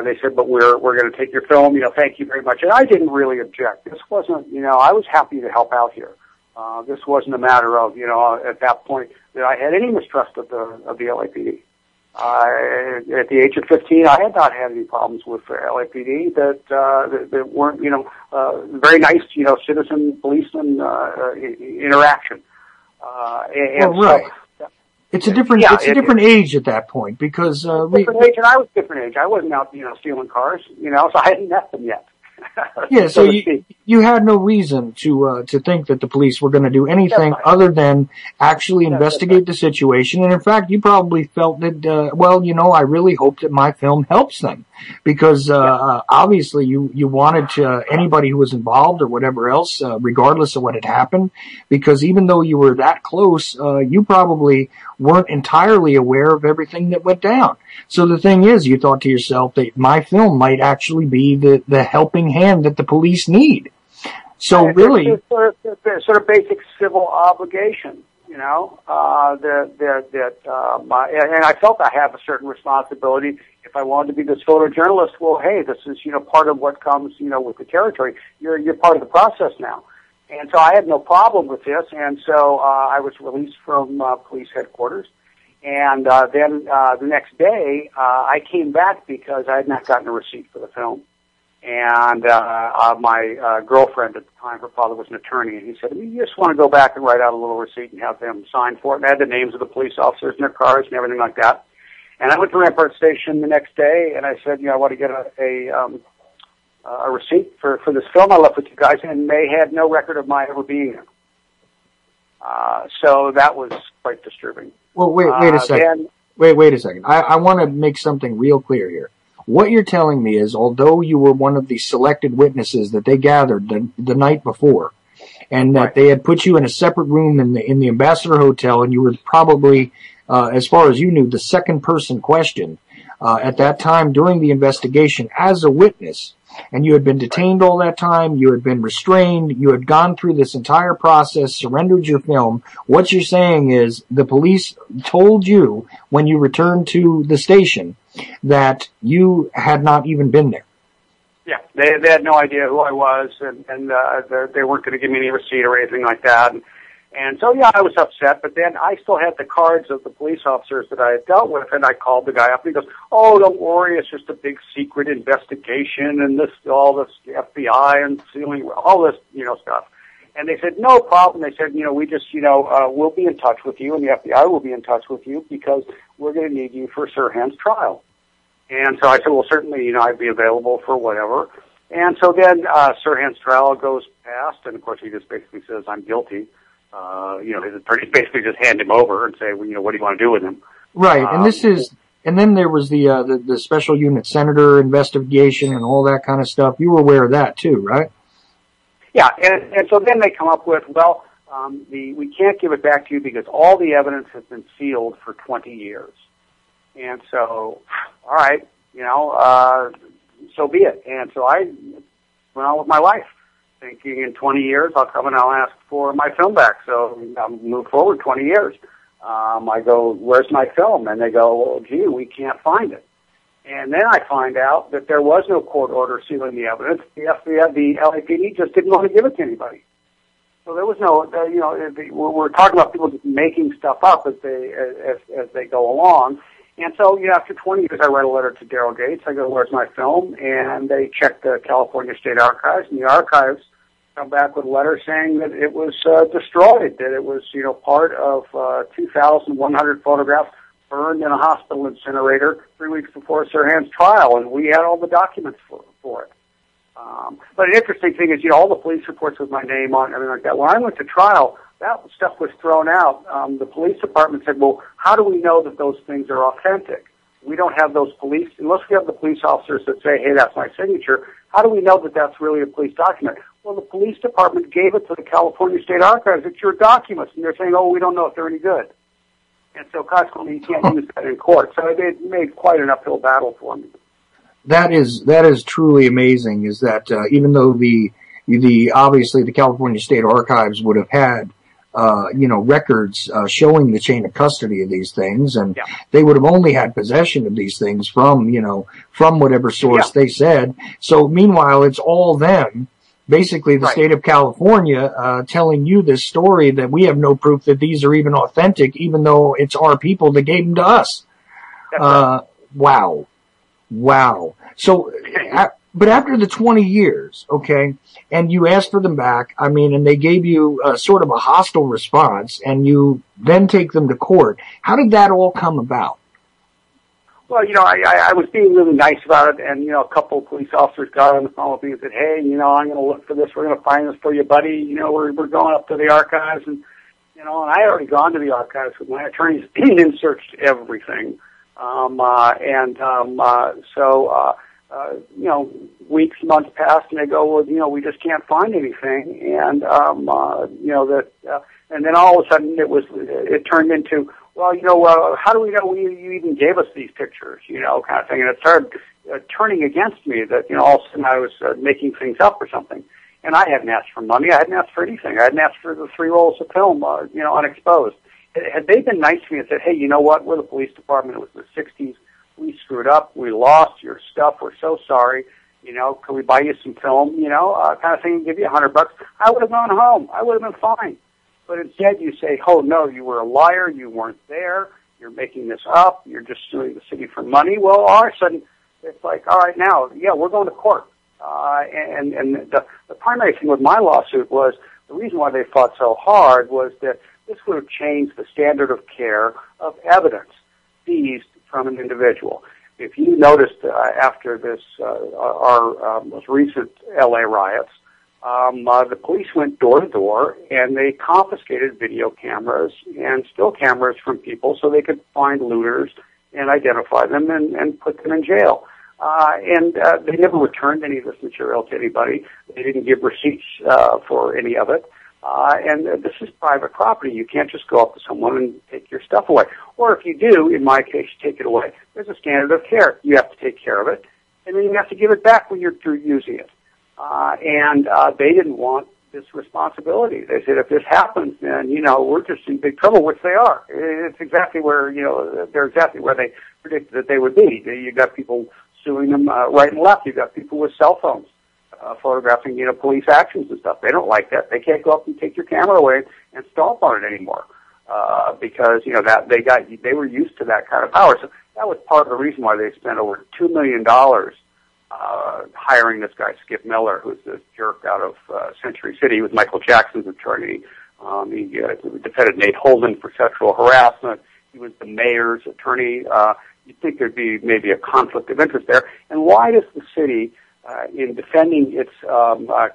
They said, but we're going to take your film. Thank you very much. And I didn't really object. This wasn't, I was happy to help out here. This wasn't a matter of, at that point that I had any mistrust of the LAPD. At the age of 15, I had not had any problems with LAPD that weren't, very nice, citizen policeman interaction. Right. So, it's a different age at that point because different age, and I was different age. I wasn't out, stealing cars, so I hadn't met them yet. Yeah, so you had no reason to think that the police were going to do anything other than actually investigate the situation. And in fact, you probably felt that, I really hope that my film helps them because obviously you wanted anybody who was involved or whatever else, regardless of what had happened, because even though you were that close, you probably weren't entirely aware of everything that went down. So the thing is, you thought to yourself that my film might actually be the helping hand that the police need. So really, it's sort of basic civil obligation, and I felt I have a certain responsibility. If I wanted to be this photojournalist, well, hey, this is part of what comes with the territory. You're part of the process now. And so I had no problem with this, and so I was released from police headquarters. And then the next day, I came back because I had not gotten a receipt for the film. And my girlfriend at the time, her father was an attorney, and he said, you just want to go back and write out a little receipt and have them sign for it. And I had the names of the police officers and their cars and everything like that. And I went to Rampart Station the next day, and I said, I want to get a receipt for this film I left with you guys, and they had no record of my ever being there. So that was quite disturbing. Well, wait a second. Wait a second. I want to make something real clear here. What you're telling me is, although you were one of the selected witnesses that they gathered the night before, and that they had put you in a separate room in the Ambassador Hotel, and you were probably, as far as you knew, the second person questioned at that time during the investigation as a witness, and you had been detained all that time, you had been restrained, you had gone through this entire process, surrendered your film. What you're saying is the police told you when you returned to the station that you had not even been there. Yeah, they had no idea who I was, and they weren't going to give me any receipt or anything like that. And so, I was upset, but then I still had the cards of the police officers that I had dealt with, and I called the guy up, and he goes, oh, don't worry, it's just a big secret investigation, and all this FBI and sealing, all this, stuff. And they said, no problem. They said, we just, we'll be in touch with you, and the FBI will be in touch with you, because we're going to need you for Sirhan's trial. And so I said, well, certainly, I'd be available for whatever. And so then Sirhan's trial goes past, and of course he just basically says, I'm guilty. His attorneys basically just hand him over and say, well, what do you want to do with him? Right, and then there was the special unit senator investigation and all that kind of stuff. You were aware of that too, right? Yeah, and so then they come up with, well, we can't give it back to you because all the evidence has been sealed for 20 years. And so, all right, so be it. And so I went on with my life, thinking in 20 years I'll come and I'll ask for my film back. So I'll move forward 20 years. I go, where's my film? And they go, well, gee, we can't find it. And then I find out that there was no court order sealing the evidence. The FBI, the LAPD just didn't want to give it to anybody. So there was no, we're talking about people just making stuff up as they go along. And so, after 20 years, I write a letter to Daryl Gates. I go, where's my film? And they check the California State Archives, and the archives come back with a letter saying that it was destroyed, that it was, part of 2,100 photographs burned in a hospital incinerator 3 weeks before Sirhan's trial, and we had all the documents for it. But an interesting thing is, all the police reports with my name on, everything like that. When I went to trial, that stuff was thrown out. The police department said, well, how do we know that those things are authentic? We don't have those police, unless we have the police officers that say, hey, that's my signature, how do we know that that's really a police document? Well, the police department gave it to the California State Archives. It's your documents. And they're saying, oh, we don't know if they're any good. And so consequently, you can't use that in court. So it made quite an uphill battle for me. That is truly amazing. Is that even though the obviously the California State Archives would have had records showing the chain of custody of these things, and they would have only had possession of these things from whatever source they said. So meanwhile, it's all them. Basically, the state of California telling you this story that we have no proof that these are even authentic, even though it's our people that gave them to us. Wow. So, but after the 20 years, okay, and you asked for them back, I mean, and they gave you sort of a hostile response, and you then take them to court. How did that all come about? Well, I was being really nice about it, and, a couple of police officers got on the phone with me and said, hey, I'm going to look for this. We're going to find this for you, buddy. We're going up to the archives. And, and I had already gone to the archives with my attorneys and searched everything. Weeks, months passed, and they go, well, we just can't find anything. And, and then all of a sudden it turned into, well, how do we know you even gave us these pictures, kind of thing. And it started turning against me that, all of a sudden I was making things up or something. And I hadn't asked for money. I hadn't asked for anything. I hadn't asked for the 3 rolls of film, unexposed. Had they been nice to me and said, hey, you know what, we're the police department. It was the 60s. We screwed up. We lost your stuff. We're so sorry. Can we buy you some film, kind of thing, give you $100. I would have gone home. I would have been fine. But instead you say, oh, no, you were a liar. You weren't there. You're making this up. You're just suing the city for money. Well, all of a sudden, it's like, all right, now, we're going to court. And the primary thing with my lawsuit was the reason why they fought so hard was that this would have changed the standard of care of evidence seized from an individual. If you noticed after this, our most recent LA riots, the police went door to door and they confiscated video cameras and still cameras from people so they could find looters and identify them and put them in jail. And they never returned any of this material to anybody. They didn't give receipts for any of it. And this is private property. You can't just go up to someone and take your stuff away. Or if you do, in my case, take it away. There's a standard of care. You have to take care of it, and then you have to give it back when you're through using it. And they didn't want this responsibility. They said, if this happens, then, we're just in big trouble, which they are. It's exactly where, they're exactly where they predicted that they would be. You got people suing them right and left. You got people with cell phones. Photographing, police actions and stuff. They don't like that. They can't go up and take your camera away and stomp on it anymore, because, that they were used to that kind of power. So that was part of the reason why they spent over $2 million, hiring this guy, Skip Miller, who's this jerk out of, Century City. He was Michael Jackson's attorney. He defended Nate Holden for sexual harassment. He was the mayor's attorney. You'd think there'd be maybe a conflict of interest there. And why does the city, in defending its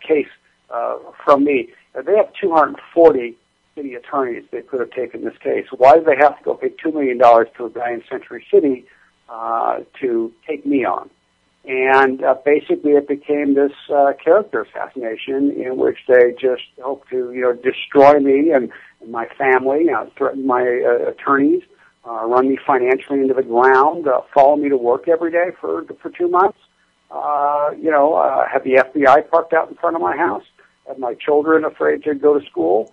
case from me, they have 240 city attorneys they could have taken this case. Why do they have to go pay $2 million to a guy in Century City to take me on? And basically it became this character assassination in which they just hope to destroy me and my family, threaten my attorneys, run me financially into the ground, follow me to work every day for 2 months. Have the FBI parked out in front of my house, have my children afraid to go to school,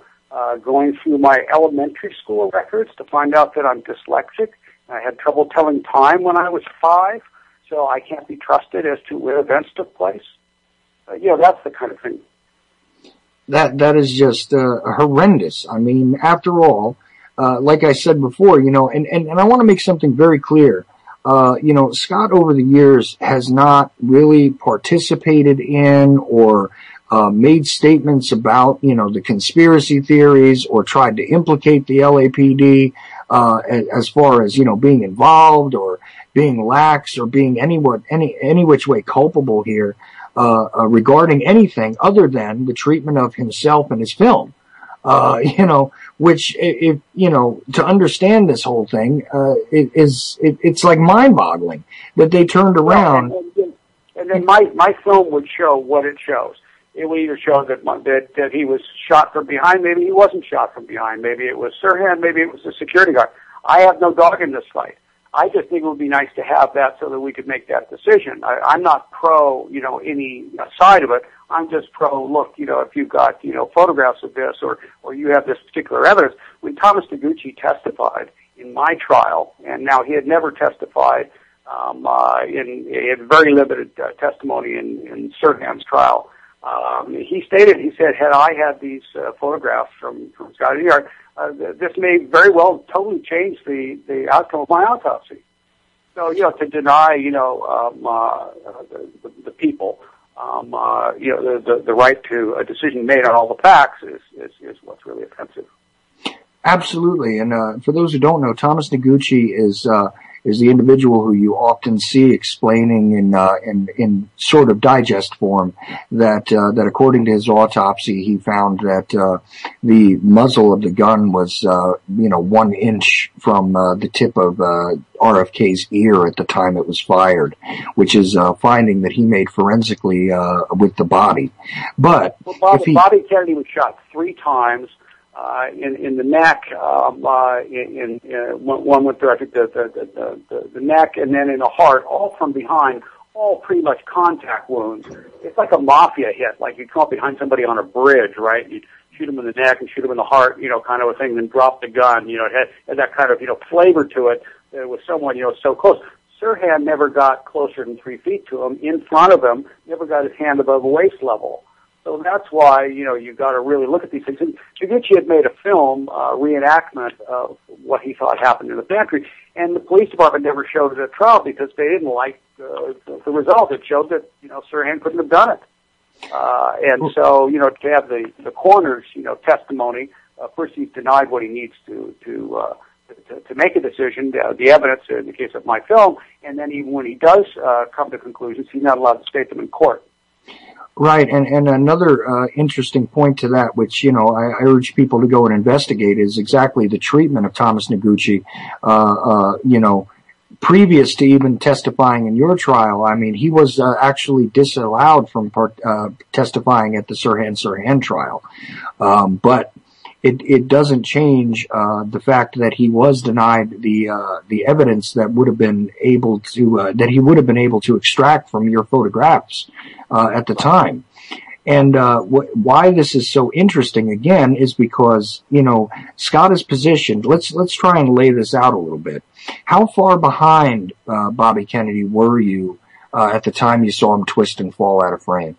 going through my elementary school records to find out that I'm dyslexic. I had trouble telling time when I was 5, so I can't be trusted as to where events took place. That's the kind of thing. That is just horrendous. I mean, after all, like I said before, and I want to make something very clear. Scott over the years has not really participated in or made statements about, the conspiracy theories or tried to implicate the LAPD as far as, being involved or being lax or being any which way culpable here regarding anything other than the treatment of himself and his film. Which, if, to understand this whole thing, it's like mind-boggling that they turned around. And then my film would show what it shows. It would either show that he was shot from behind, maybe he wasn't shot from behind, maybe it was Sirhan, maybe it was the security guard. I have no dog in this fight. I just think it would be nice to have that so that we could make that decision. I'm not pro, any side of it. I'm just pro, look, if you've got, photographs of this or you have this particular evidence. When Thomas Noguchi testified in my trial, and now he had never testified he had very limited testimony in Sirhan's trial. He said, had I had these photographs from Scott Enyart, this may very well totally change the outcome of my autopsy. So, to deny, the people, the right to a decision made on all the facts is what's really offensive. Absolutely. And for those who don't know, Thomas Noguchi is the individual who you often see explaining in sort of digest form that according to his autopsy, he found that the muzzle of the gun was 1 inch from the tip of RFK's ear at the time it was fired, which is a finding that he made forensically with the body. But Bobby Kennedy was shot 3 times. In the neck, one went through, I think, the neck, and then in the heart, all from behind, all pretty much contact wounds. It's like a mafia hit, like you come up behind somebody on a bridge, right? You shoot them in the neck and shoot them in the heart, kind of a thing, then drop the gun. It had that kind of, flavor to it. It was someone, so close. Sirhan never got closer than 3 feet to him, in front of him, never got his hand above waist level. So that's why, you've got to really look at these things. And Noguchi had made a film, reenactment of what he thought happened in the pantry, and the police department never showed it at trial because they didn't like the result. It showed that, Sirhan couldn't have done it. And so, to have the coroner's, testimony, first he's denied what he needs to make a decision, the evidence in the case of my film, and then even when he does come to conclusions, he's not allowed to state them in court. Right, and another interesting point to that, which, I urge people to go and investigate, is exactly the treatment of Thomas Noguchi, previous to even testifying in your trial. I mean, he was actually disallowed from testifying at the Sirhan trial. But it doesn't change the fact that he was denied the evidence that would have been able to that he would have been able to extract from your photographs at the time. And why this is so interesting again is because Scott is positioned. Let's try and lay this out a little bit. How far behind Bobby Kennedy were you at the time you saw him twist and fall out of frame?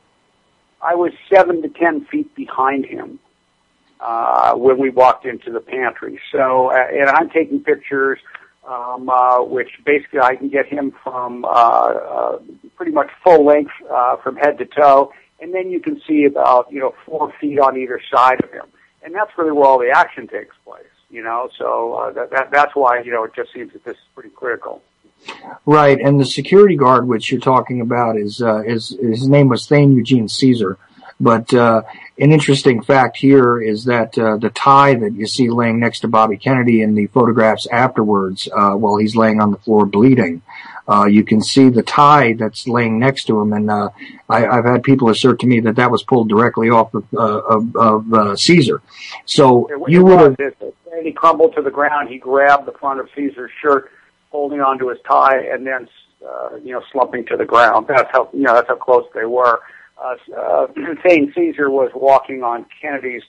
I was 7 to 10 feet behind him when we walked into the pantry. So, and I'm taking pictures, which basically I can get him from pretty much full length from head to toe, and then you can see about 4 feet on either side of him, and that's really where all the action takes place. So that's why it just seems that this is pretty critical. Right, and the security guard which you're talking about is his name was Thane Eugene Caesar. But an interesting fact here is that the tie that you see laying next to Bobby Kennedy in the photographs afterwards, while he's laying on the floor bleeding, you can see the tie that's laying next to him. And I've had people assert to me that was pulled directly off of Caesar. So you would have. When he crumbled to the ground, he grabbed the front of Caesar's shirt, holding onto his tie, and then slumping to the ground. That's how close they were. Thane Caesar was walking on Kennedy's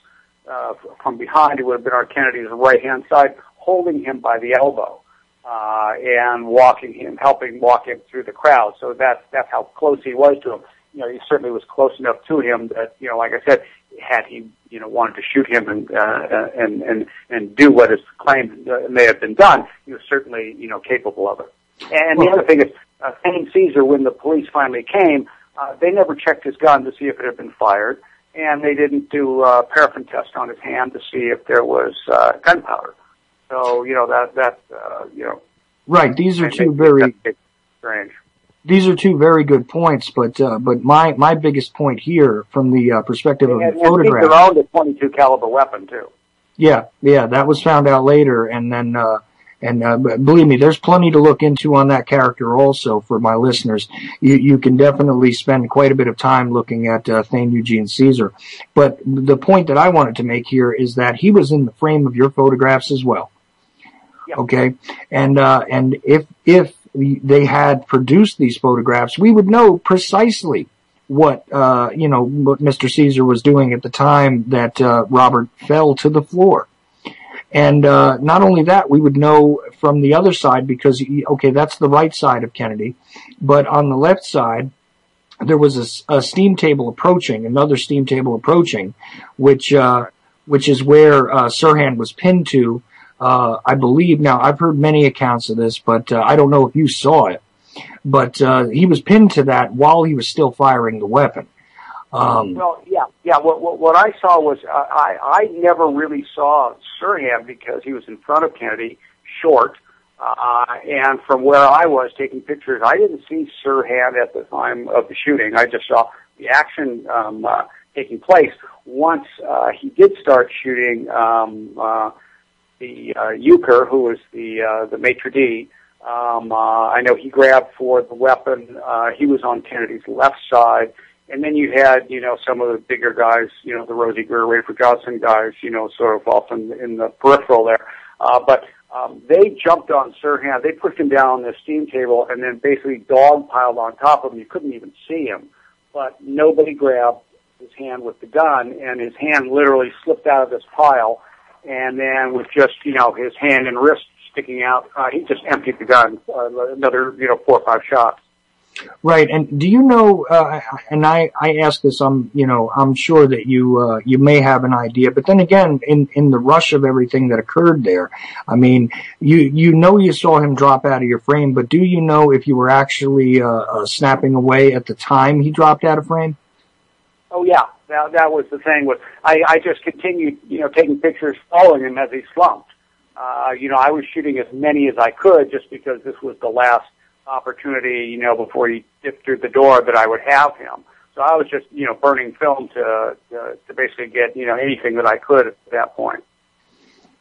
from behind. It would have been on Kennedy's right-hand side, holding him by the elbow and helping walk him through the crowd. So that's how close he was to him. He certainly was close enough to him that like I said, had he wanted to shoot him and do what is claimed may have been done, he was certainly capable of it. And the other thing is, Thane Caesar, when the police finally came, they never checked his gun to see if it had been fired, and they didn't do a paraffin test on his hand to see if there was gunpowder. So right. These are two very strange. These are two very good points, but my biggest point here, from the perspective of the photograph, they owned a .22 caliber weapon too. Yeah, that was found out later, and then. And believe me, there's plenty to look into on that character also for my listeners. You can definitely spend quite a bit of time looking at Thane Eugene Caesar. But the point that I wanted to make here is that he was in the frame of your photographs as well. Yeah. Okay, and if they had produced these photographs, we would know precisely what what Mr. Caesar was doing at the time that Robert fell to the floor. And not only that, we would know from the other side, because that's the right side of Kennedy, but on the left side there was a steam table approaching, another steam table approaching, which is where Sirhan was pinned to. I believe, now I've heard many accounts of this, but I don't know if you saw it, but he was pinned to that while he was still firing the weapon. Well, yeah. What I saw was I never really saw Sirhan because he was in front of Kennedy, short, and from where I was taking pictures, I didn't see Sirhan at the time of the shooting. I just saw the action taking place. Once he did start shooting the Euchre, who was the maitre d', I know he grabbed for the weapon. He was on Kennedy's left side. And then you had, some of the bigger guys, the Rosie Greer, Rayford Johnson guys, sort of off in the peripheral there. But they jumped on Sirhan. They pushed him down on the steam table and then basically dogpiled on top of him. You couldn't even see him. But nobody grabbed his hand with the gun, and his hand literally slipped out of this pile. And then with just, his hand and wrist sticking out, he just emptied the gun, another, 4 or 5 shots. Right, and do you know? And I ask this. I'm sure that you may have an idea, but then again, in the rush of everything that occurred there, I mean, you saw him drop out of your frame, but do you know if you were actually snapping away at the time he dropped out of frame? Oh yeah, that was the thing. I just continued, taking pictures, following him as he slumped. I was shooting as many as I could just because this was the last opportunity, before he dipped through the door that I would have him. So I was just, burning film to basically get, anything that I could at that point.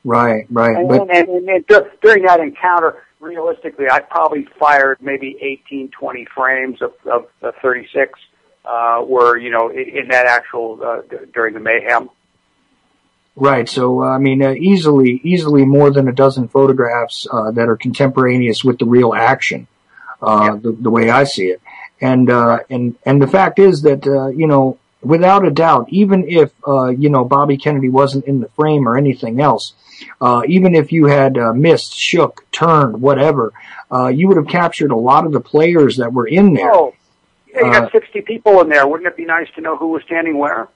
Right. And during that encounter, realistically, I probably fired maybe 18, 20 frames of the 36, were, in that actual, during the mayhem. Right. So, I mean, easily more than a dozen photographs, that are contemporaneous with the real action. The way I see it. And the fact is that, without a doubt, even if, Bobby Kennedy wasn't in the frame or anything else, even if you had, missed, shook, turned, whatever, you would have captured a lot of the players that were in there. Oh, yeah, you got 60 people in there. Wouldn't it be nice to know who was standing where?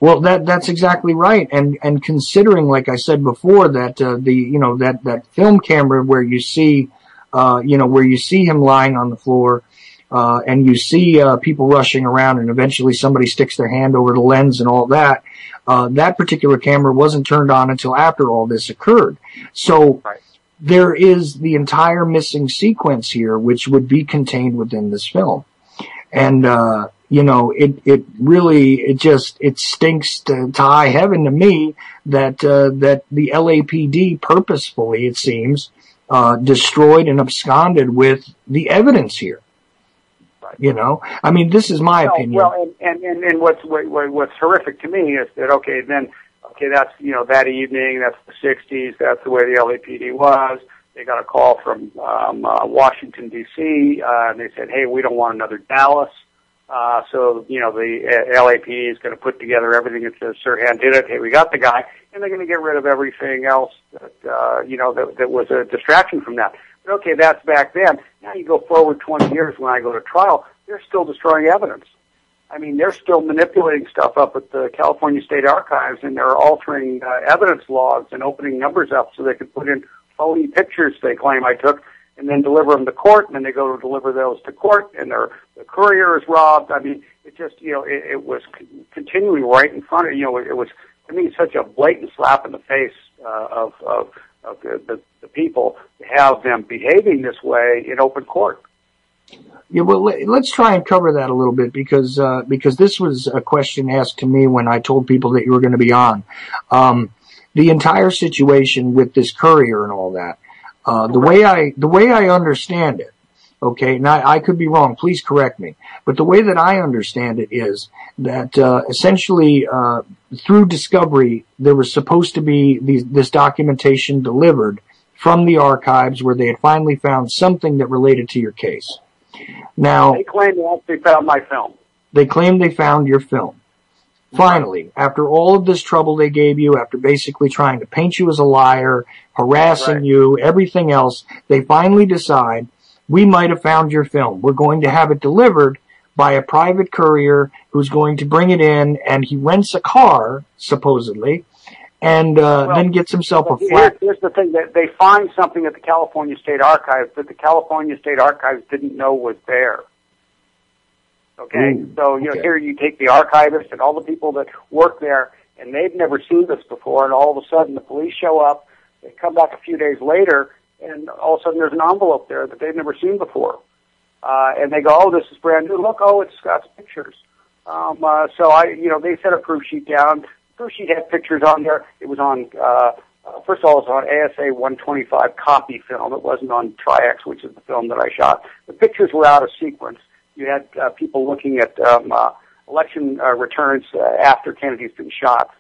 Well, that's exactly right. And considering, like I said before, that, that film camera where you see, where you see him lying on the floor, and you see, people rushing around and eventually somebody sticks their hand over the lens and all that, that particular camera wasn't turned on until after all this occurred. So there is the entire missing sequence here, which would be contained within this film. And, it really stinks to high heaven to me that the LAPD purposefully, it seems, destroyed and absconded with the evidence here. Right. I mean, this is my opinion. Well, and what's horrific to me is that, that's, that evening, that's the 60s, that's the way the LAPD was. They got a call from, Washington, D.C., and they said, hey, we don't want another Dallas. So, the LAPD is going to put together everything that says Sirhan did it. Hey, we got the guy, and they're going to get rid of everything else that, that was a distraction from that. But okay, that's back then. Now you go forward 20 years when I go to trial, they're still destroying evidence. I mean, they're still manipulating stuff up at the California State Archives, and they're altering evidence logs and opening numbers up so they can put in phony pictures they claim I took, and then deliver them to court, and then they go to deliver those to court, and the courier is robbed. I mean, it just, it was continuing right in front of, it was, to me, such a blatant slap in the face of the people to have them behaving this way in open court. Yeah, well, let's try and cover that a little bit because this was a question asked to me when I told people that you were going to be on. The entire situation with this courier and all that. The way I understand it, okay, now I could be wrong, please correct me, but the way that I understand it is that, essentially, through discovery, there was supposed to be this documentation delivered from the archives where they had finally found something that related to your case. Now, they claim they actually found my film. They claim they found your film. Finally, after all of this trouble they gave you, after basically trying to paint you as a liar, harassing you, everything else, they finally decide, we might have found your film. We're going to have it delivered by a private courier who's going to bring it in, and he rents a car, supposedly, and then gets himself a flat. Here's the thing, that they find something at the California State Archives that the California State Archives didn't know was there. Okay? Ooh, so, here you take the archivist and all the people that work there, and they've never seen this before, and all of a sudden the police show up, they come back a few days later, and all of a sudden there's an envelope there that they've never seen before. And they go, oh, this is brand new. Look, oh, it's Scott's pictures. They set a proof sheet down. Proof sheet had pictures on there. It was on, first of all, it was on ASA 125 copy film. It wasn't on Tri-X, which is the film that I shot. The pictures were out of sequence. You had people looking at election returns after Kennedy's been shot,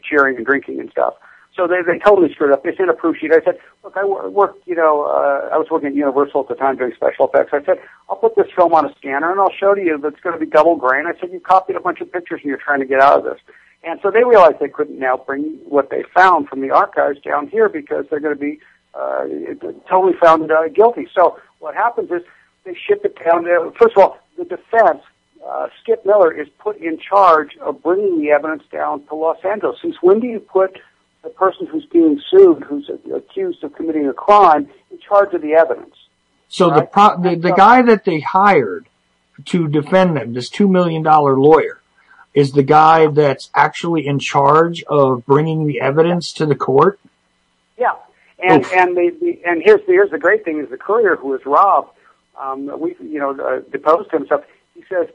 cheering and drinking and stuff. So they totally screwed up. They sent a proof sheet. I said, look, I worked, I was working at Universal at the time doing special effects. I said, I'll put this film on a scanner and I'll show to you that it's going to be double grain. I said, you copied a bunch of pictures and you're trying to get out of this. And so they realized they couldn't now bring what they found from the archives down here because they're going to be totally found guilty. So what happens is they ship it down there. First of all, the defense, Skip Miller, is put in charge of bringing the evidence down to Los Angeles. Since when do you put the person who's being sued, who's accused of committing a crime, in charge of the evidence? So right? the guy that they hired to defend them, this $2 million lawyer, is the guy that's actually in charge of bringing the evidence to the court? Yeah. And here's the great thing is the courier who was robbed, deposed himself. He says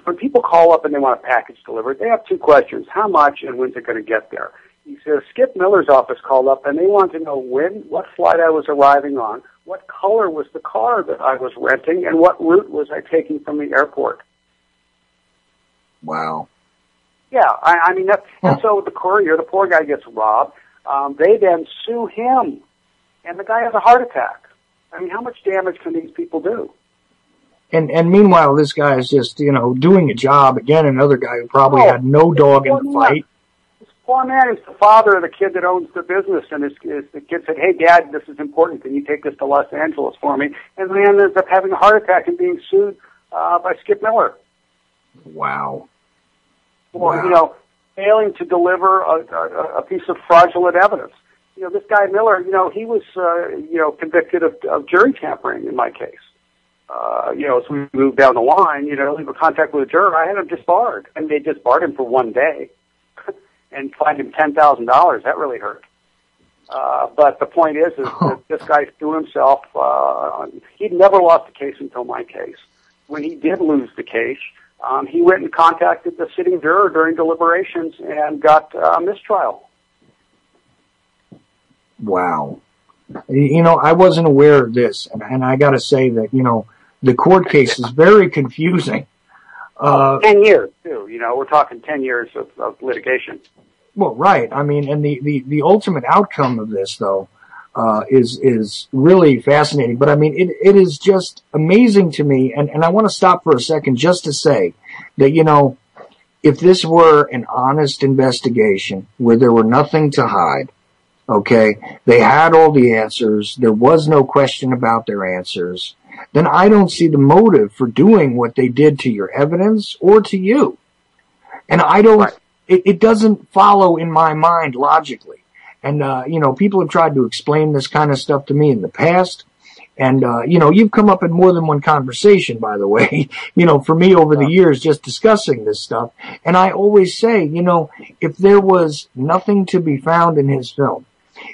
when people call up and they want a package delivered, they have two questions: how much and when's it going to get there? He says Skip Miller's office called up and they wanted to know what flight I was arriving on, what color was the car that I was renting, and what route was I taking from the airport. Wow. Yeah, I mean and so the courier, the poor guy, gets robbed. They then sue him, and the guy has a heart attack. I mean, how much damage can these people do? And meanwhile, this guy is just, doing a job. Again, another guy who probably had no dog in the fight. This poor man is the father of the kid that owns the business, and the kid said, hey, Dad, this is important. Can you take this to Los Angeles for me? And the man ends up having a heart attack and being sued by Skip Miller. Wow. For, failing to deliver a piece of fraudulent evidence. This guy Miller, he was, convicted of jury tampering in my case. As we moved down the line, legal contact with a juror, I had him disbarred. And they disbarred him for one day and fined him $10,000. That really hurt. But the point is that this guy threw himself, he'd never lost a case until my case. When he did lose the case, he went and contacted the sitting juror during deliberations and got a mistrial. Wow. I wasn't aware of this, and I got to say that, the court case is very confusing. 10 years, too. We're talking 10 years of litigation. Well, right. I mean, and the ultimate outcome of this, though, is really fascinating. But I mean, it is just amazing to me. And I want to stop for a second just to say that, if this were an honest investigation where there were nothing to hide, okay, they had all the answers, there was no question about their answers, then I don't see the motive for doing what they did to your evidence or to you. And I don't, it doesn't follow in my mind logically. And, people have tried to explain this kind of stuff to me in the past. And, you've come up in more than one conversation, by the way, for me over the years, just discussing this stuff. And I always say, if there was nothing to be found in his film,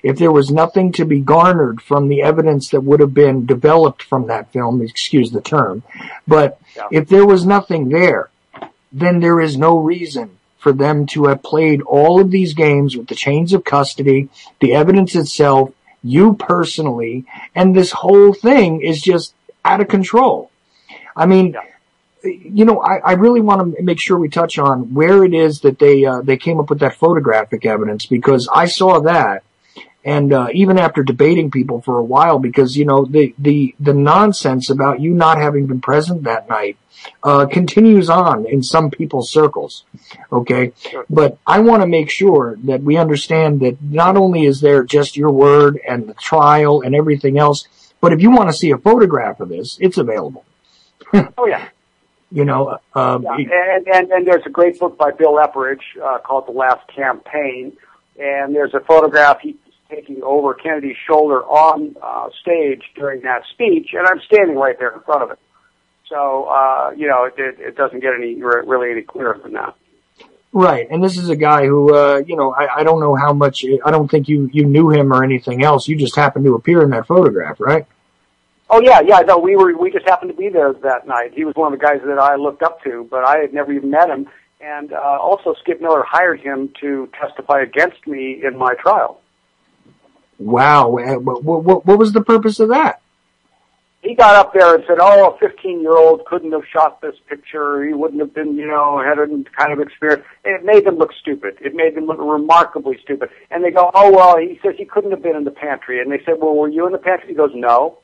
if there was nothing to be garnered from the evidence that would have been developed from that film, excuse the term, but if there was nothing there, then there is no reason for them to have played all of these games with the chains of custody, the evidence itself, you personally, and this whole thing is just out of control. I mean, I really want to make sure we touch on where it is that they came up with that photographic evidence, because I saw that. And even after debating people for a while, because, you know, the nonsense about you not having been present that night continues on in some people's circles, okay? But I want to make sure that we understand that not only is there just your word and the trial and everything else, but if you want to see a photograph of this, it's available. Oh, yeah. You know, and there's a great book by Bill Epperidge called The Last Campaign, and there's a photograph he's taking over Kennedy's shoulder on stage during that speech, and I'm standing right there in front of it. So, you know, it doesn't get really any clearer than that. Right, and this is a guy who, you know, I don't know how much, I don't think you knew him or anything else. You just happened to appear in that photograph, right? Oh yeah, no, we just happened to be there that night. He was one of the guys that I looked up to, but I had never even met him. And also, Skip Miller hired him to testify against me in my trial. Wow, what was the purpose of that? He got up there and said, "Oh, a 15-year-old couldn't have shot this picture. He wouldn't have been, you know, had a kind of experience." And it made them look stupid. It made them look remarkably stupid. And they go, "Oh well," he says, "he couldn't have been in the pantry." And they said, "Well, were you in the pantry?" He goes, "No."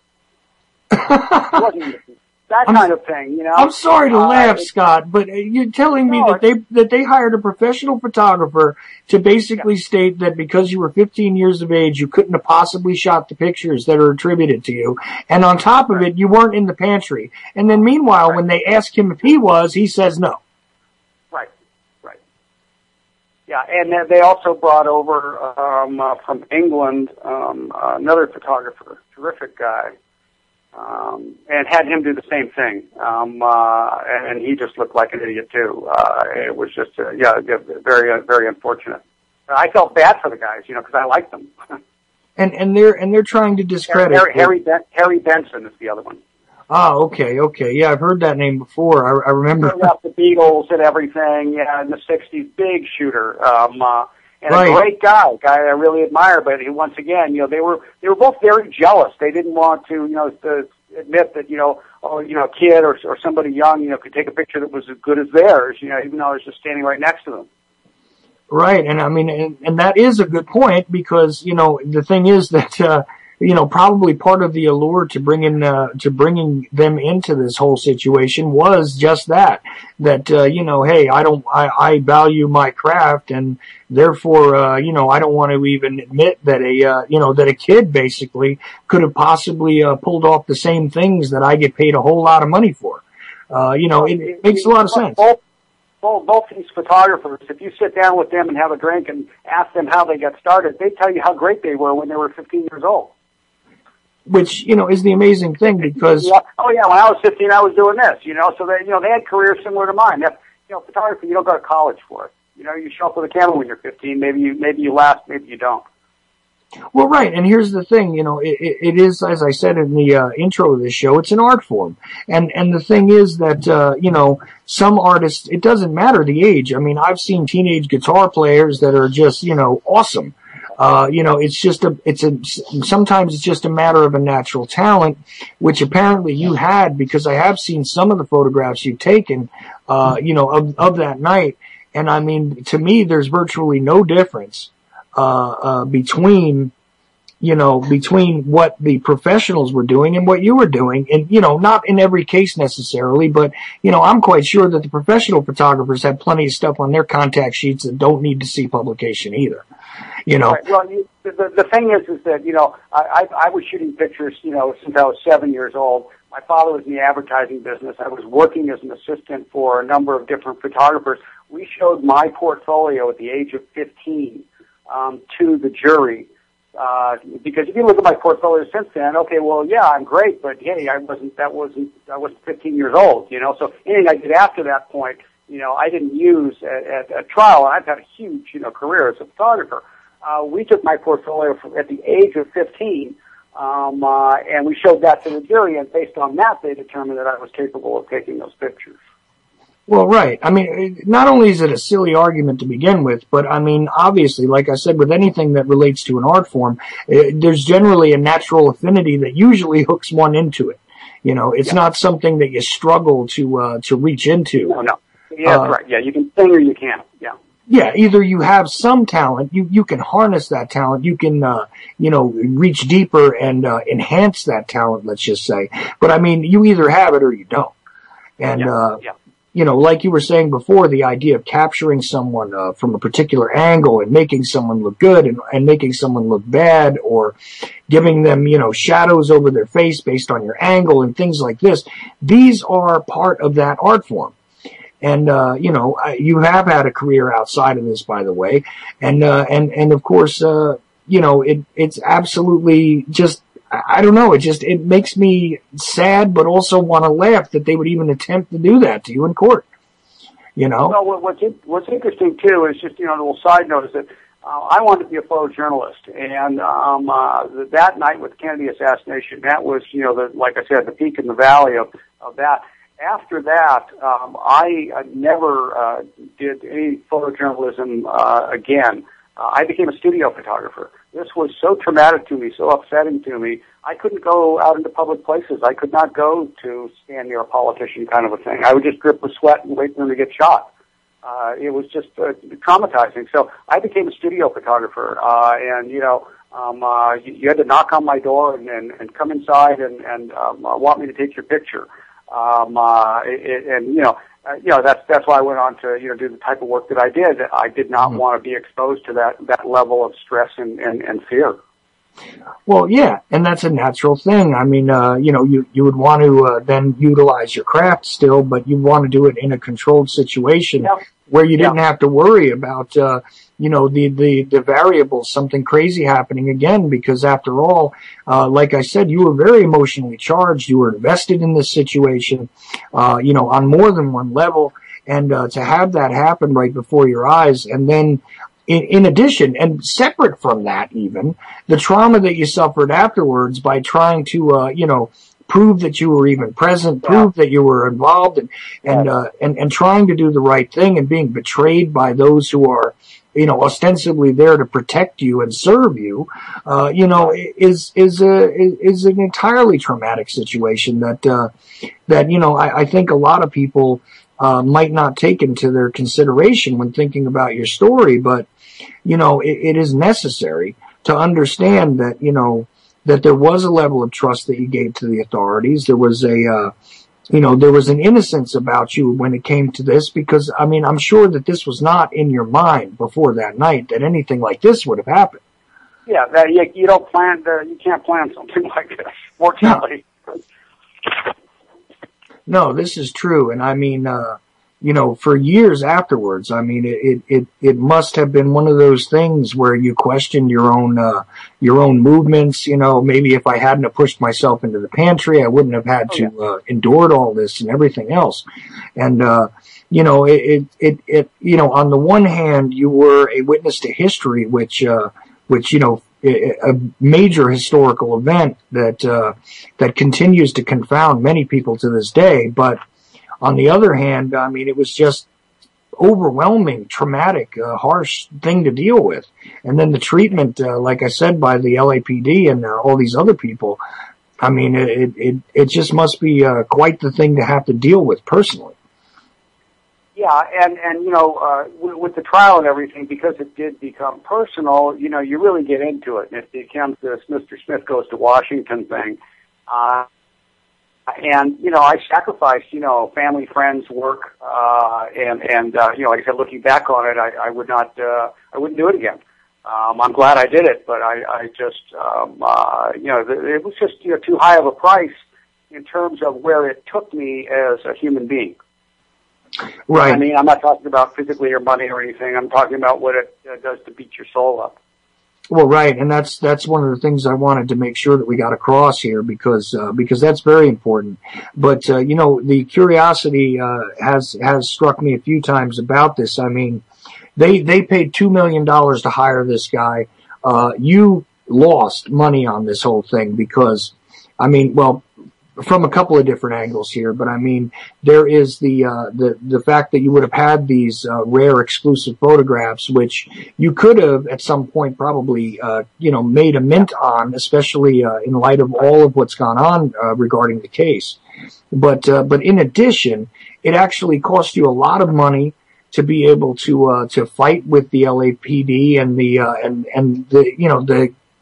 That kind of thing, you know. I'm sorry to laugh, Scott, but you're telling me that they hired a professional photographer to basically state that because you were 15 years of age, you couldn't have possibly shot the pictures that are attributed to you. And on top of it, you weren't in the pantry. And then meanwhile, when they ask him if he was, he says no. Right. Yeah, and they also brought over from England another photographer, terrific guy. And had him do the same thing. And he just looked like an idiot too. It was just, very, very unfortunate. I felt bad for the guys, you know, because I liked them. and they're trying to discredit Harry Benson is the other one. Oh, okay. Yeah, I've heard that name before. I remember. He left the Beatles and everything. Yeah, in the '60s, big shooter. And a great guy I really admire, but once again, you know, they were both very jealous. They didn't want to, you know, to admit that, you know, a kid or somebody young, you know, could take a picture that was as good as theirs, you know, even though I was just standing right next to them. Right, and I mean, and that is a good point because, you know, the thing is that, you know, probably part of the allure to bringing them into this whole situation was just that, you know, hey, I value my craft and therefore, you know, I don't want to even admit that that a kid basically could have possibly, pulled off the same things that I get paid a whole lot of money for. You know, it makes a lot of sense. Both these photographers, if you sit down with them and have a drink and ask them how they got started, they tell you how great they were when they were 15 years old. Which, you know, is the amazing thing because... Yeah. Oh, yeah, when I was 15, I was doing this, you know, so they, you know, they had careers similar to mine. That, you know, photography, you don't go to college for it. You know, you show up with a camera when you're 15, maybe you last, maybe you don't. Well, right, and here's the thing, you know, it is, as I said in the intro of this show, it's an art form. And the thing is that, you know, some artists, it doesn't matter the age. I mean, I've seen teenage guitar players that are just, you know, awesome. You know, sometimes it's just a matter of a natural talent, which apparently you had because I have seen some of the photographs you've taken, you know, of that night. And I mean, to me, there's virtually no difference, between what the professionals were doing and what you were doing. And, you know, not in every case necessarily, but, you know, I'm quite sure that the professional photographers have plenty of stuff on their contact sheets that don't need to see publication either. You know. Right. Well, the thing is that, you know, I was shooting pictures, you know, since I was 7 years old. My father was in the advertising business. I was working as an assistant for a number of different photographers. We showed my portfolio at the age of 15 to the jury. Because if you look at my portfolio since then, okay, well, yeah, I'm great, but hey, I wasn't 15 years old, you know. So anything I did after that point, you know, I didn't use at trial. And I've had a huge, you know, career as a photographer. We took my portfolio at the age of 15, and we showed that to the jury, and based on that, they determined that I was capable of taking those pictures. Well, right. I mean, not only is it a silly argument to begin with, but I mean, obviously, like I said, with anything that relates to an art form, there's generally a natural affinity that usually hooks one into it. You know, it's not something that you struggle to reach into. No. Yeah, that's right. Yeah, you can sing or you can't. Yeah. yeah, either you have some talent, you can harness that talent, you can, reach deeper and, enhance that talent, let's just say. But I mean, you either have it or you don't. And, like you were saying before, the idea of capturing someone, from a particular angle and making someone look good and making someone look bad, or giving them, shadows over their face based on your angle and things like this. These are part of that art form. And, you have had a career outside of this, by the way. And of course, it's absolutely just, I don't know, it makes me sad, but also want to laugh that they would even attempt to do that to you in court. Well, what's interesting too is just, a little side note is that, I wanted to be a photojournalist, and, that night with the Kennedy assassination, that was, like I said, the peak in the valley of that. After that, I never did any photojournalism again. I became a studio photographer. This was so traumatic to me, so upsetting to me. I couldn't go out into public places. I could not go to stand near a politician kind of a thing. I would just drip with sweat and wait for them to get shot. It was just traumatizing. So I became a studio photographer, and you had to knock on my door and come inside and want me to take your picture. That's why I went on to, do the type of work that I did. I did not want to be exposed to that level of stress and fear. Well, yeah, and that's a natural thing. I mean, you would want to then utilize your craft still, but you want to do it in a controlled situation where you didn't have to worry about, the variables, something crazy happening again, because after all, like I said, you were very emotionally charged. You were invested in this situation, on more than one level. And, to have that happen right before your eyes, and then, in addition, and separate from that even, the trauma that you suffered afterwards by trying to, prove that you were even present, prove that you were involved, and trying to do the right thing, and being betrayed by those who are, ostensibly there to protect you and serve you, is an entirely traumatic situation that I think a lot of people might not take into their consideration when thinking about your story, but it is necessary to understand that that there was a level of trust that you gave to the authorities. There was there was an innocence about you when it came to this, because I'm sure that this was not in your mind before that night that anything like this would have happened. Yeah, you don't plan. You can't plan something like this. Fortunately. No, this is true, and for years afterwards, it must have been one of those things where you questioned your own movements. Maybe if I hadn't have pushed myself into the pantry, I wouldn't have had to endured all this and everything else. And on the one hand, you were a witness to history, which a major historical event that continues to confound many people to this day, but on the other hand, it was just overwhelming, traumatic, harsh thing to deal with. And then the treatment, like I said, by the LAPD and all these other people, it just must be quite the thing to have to deal with personally. Yeah, and with the trial and everything, because it did become personal, you really get into it. And it becomes this Mr. Smith Goes to Washington thing. And, I sacrificed, family, friends, work, like I said, looking back on it, I wouldn't do it again. I'm glad I did it, but I just, it was just, too high of a price in terms of where it took me as a human being. Right. I'm not talking about physically or money or anything. I'm talking about what it does to beat your soul up. Well, right, and that's one of the things I wanted to make sure that we got across here, because that's very important. But the curiosity has struck me a few times about this. They paid $2 million to hire this guy. You lost money on this whole thing because, from a couple of different angles here, but there is the fact that you would have had these rare exclusive photographs, which you could have at some point probably made a mint on, especially in light of all of what's gone on regarding the case. But in addition, it actually cost you a lot of money to be able to fight with the LAPD and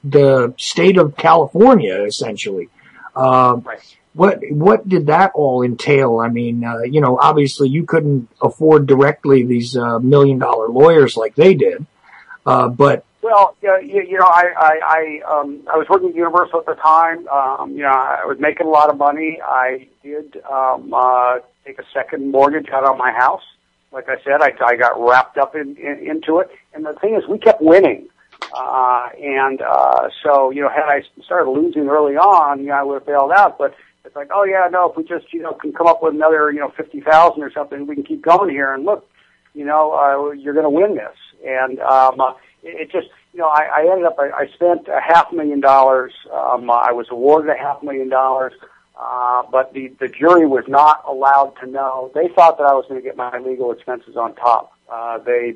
the state of California, essentially. Right. What did that all entail? I mean, obviously you couldn't afford directly these $1 million lawyers like they did, but. Well, I was working at Universal at the time. I was making a lot of money. I did take a second mortgage out on my house. Like I said, I got wrapped up into it. And the thing is, we kept winning. So, had I started losing early on, I would have bailed out. But it's like, oh yeah, no, if we just, can come up with another, 50,000 or something, we can keep going here. And look, you're going to win this. And, it just, I ended up, I spent $500,000. I was awarded $500,000. But the jury was not allowed to know. They thought that I was going to get my legal expenses on top. The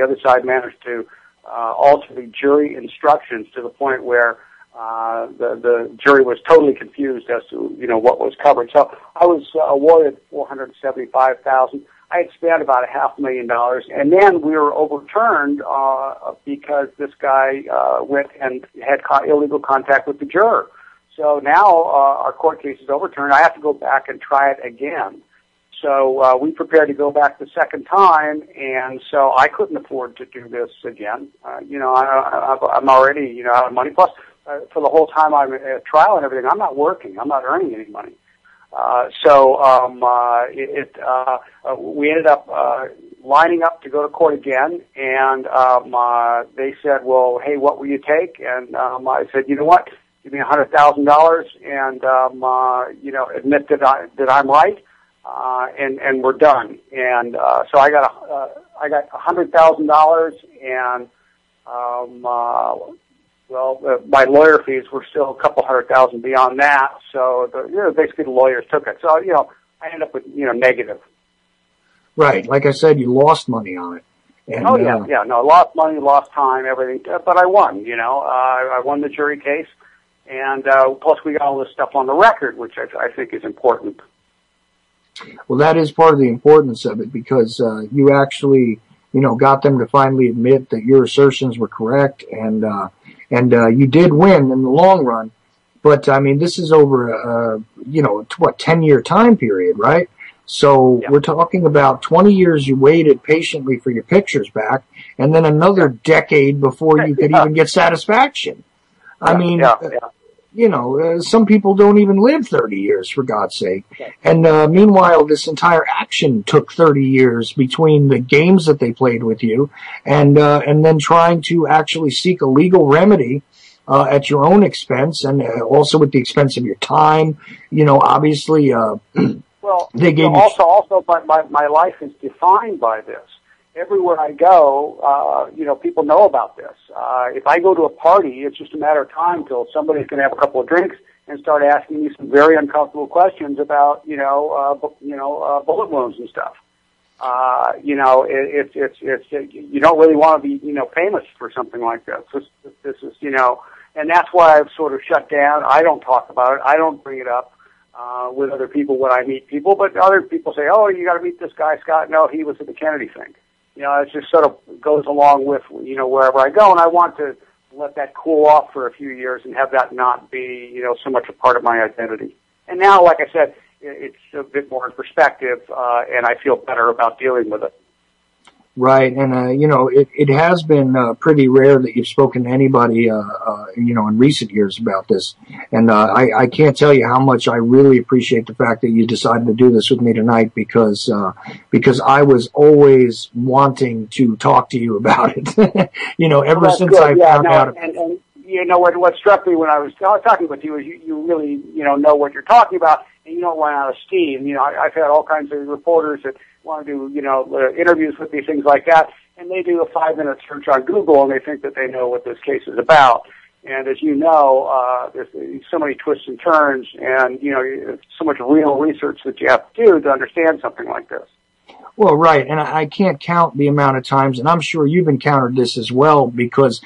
other side managed to, alter the jury instructions to the point where, the jury was totally confused as to, what was covered. So I was awarded $475,000. I had spent about $500,000, and then we were overturned because this guy went and had illegal contact with the juror. So now our court case is overturned. I have to go back and try it again. So we prepared to go back the second time, and so I couldn't afford to do this again. I'm already out of money. Plus, for the whole time I'm at trial and everything, I'm not working. I'm not earning any money. We ended up lining up to go to court again, and they said, well, hey, what will you take? And I said, you know what, give me $100,000 and admit that I'm right, and we're done. And so I got $100,000, and my lawyer fees were still a couple $100,000 beyond that. So basically the lawyers took it. So I ended up with negative. Right, like I said, you lost money on it. And, lost money, lost time, everything. But I won. I won the jury case, and plus we got all this stuff on the record, which I think is important. Well, that is part of the importance of it, because you actually got them to finally admit that your assertions were correct, and you did win in the long run. But I mean, this is over a 10-year time period, right? So we're talking about 20 years you waited patiently for your pictures back, and then another decade before you could even get satisfaction. Some people don't even live 30 years, for God's sake. And meanwhile, this entire action took 30 years between the games that they played with you and then trying to actually seek a legal remedy at your own expense, and also at the expense of your time. Obviously, they gave you... Also, my life is defined by this. Everywhere I go, people know about this. If I go to a party, it's just a matter of time till somebody's going to have a couple of drinks and start asking me some very uncomfortable questions about, bullet wounds and stuff. You don't really want to be, famous for something like this. This is, and that's why I've sort of shut down. I don't talk about it. I don't bring it up with other people when I meet people. But other people say, "Oh, you got to meet this guy, Scott." No, he was at the Kennedy thing. It just sort of goes along with, wherever I go, and I want to let that cool off for a few years and have that not be, so much a part of my identity. And now, like I said, it's a bit more in perspective, and I feel better about dealing with it. Right, and it has been pretty rare that you've spoken to anybody, in recent years about this. And I can't tell you how much I really appreciate the fact that you decided to do this with me tonight, because I was always wanting to talk to you about it. Ever since I found out. And what struck me when I was talking with you is you really know what you're talking about, and you don't run out of steam. I've had all kinds of reporters that want to do, interviews with me, things like that, and they do a 5-minute search on Google, and they think that they know what this case is about. And as you know, there's so many twists and turns, and, so much real research that you have to do to understand something like this. Well, right, and I can't count the amount of times, and I'm sure you've encountered this as well, because,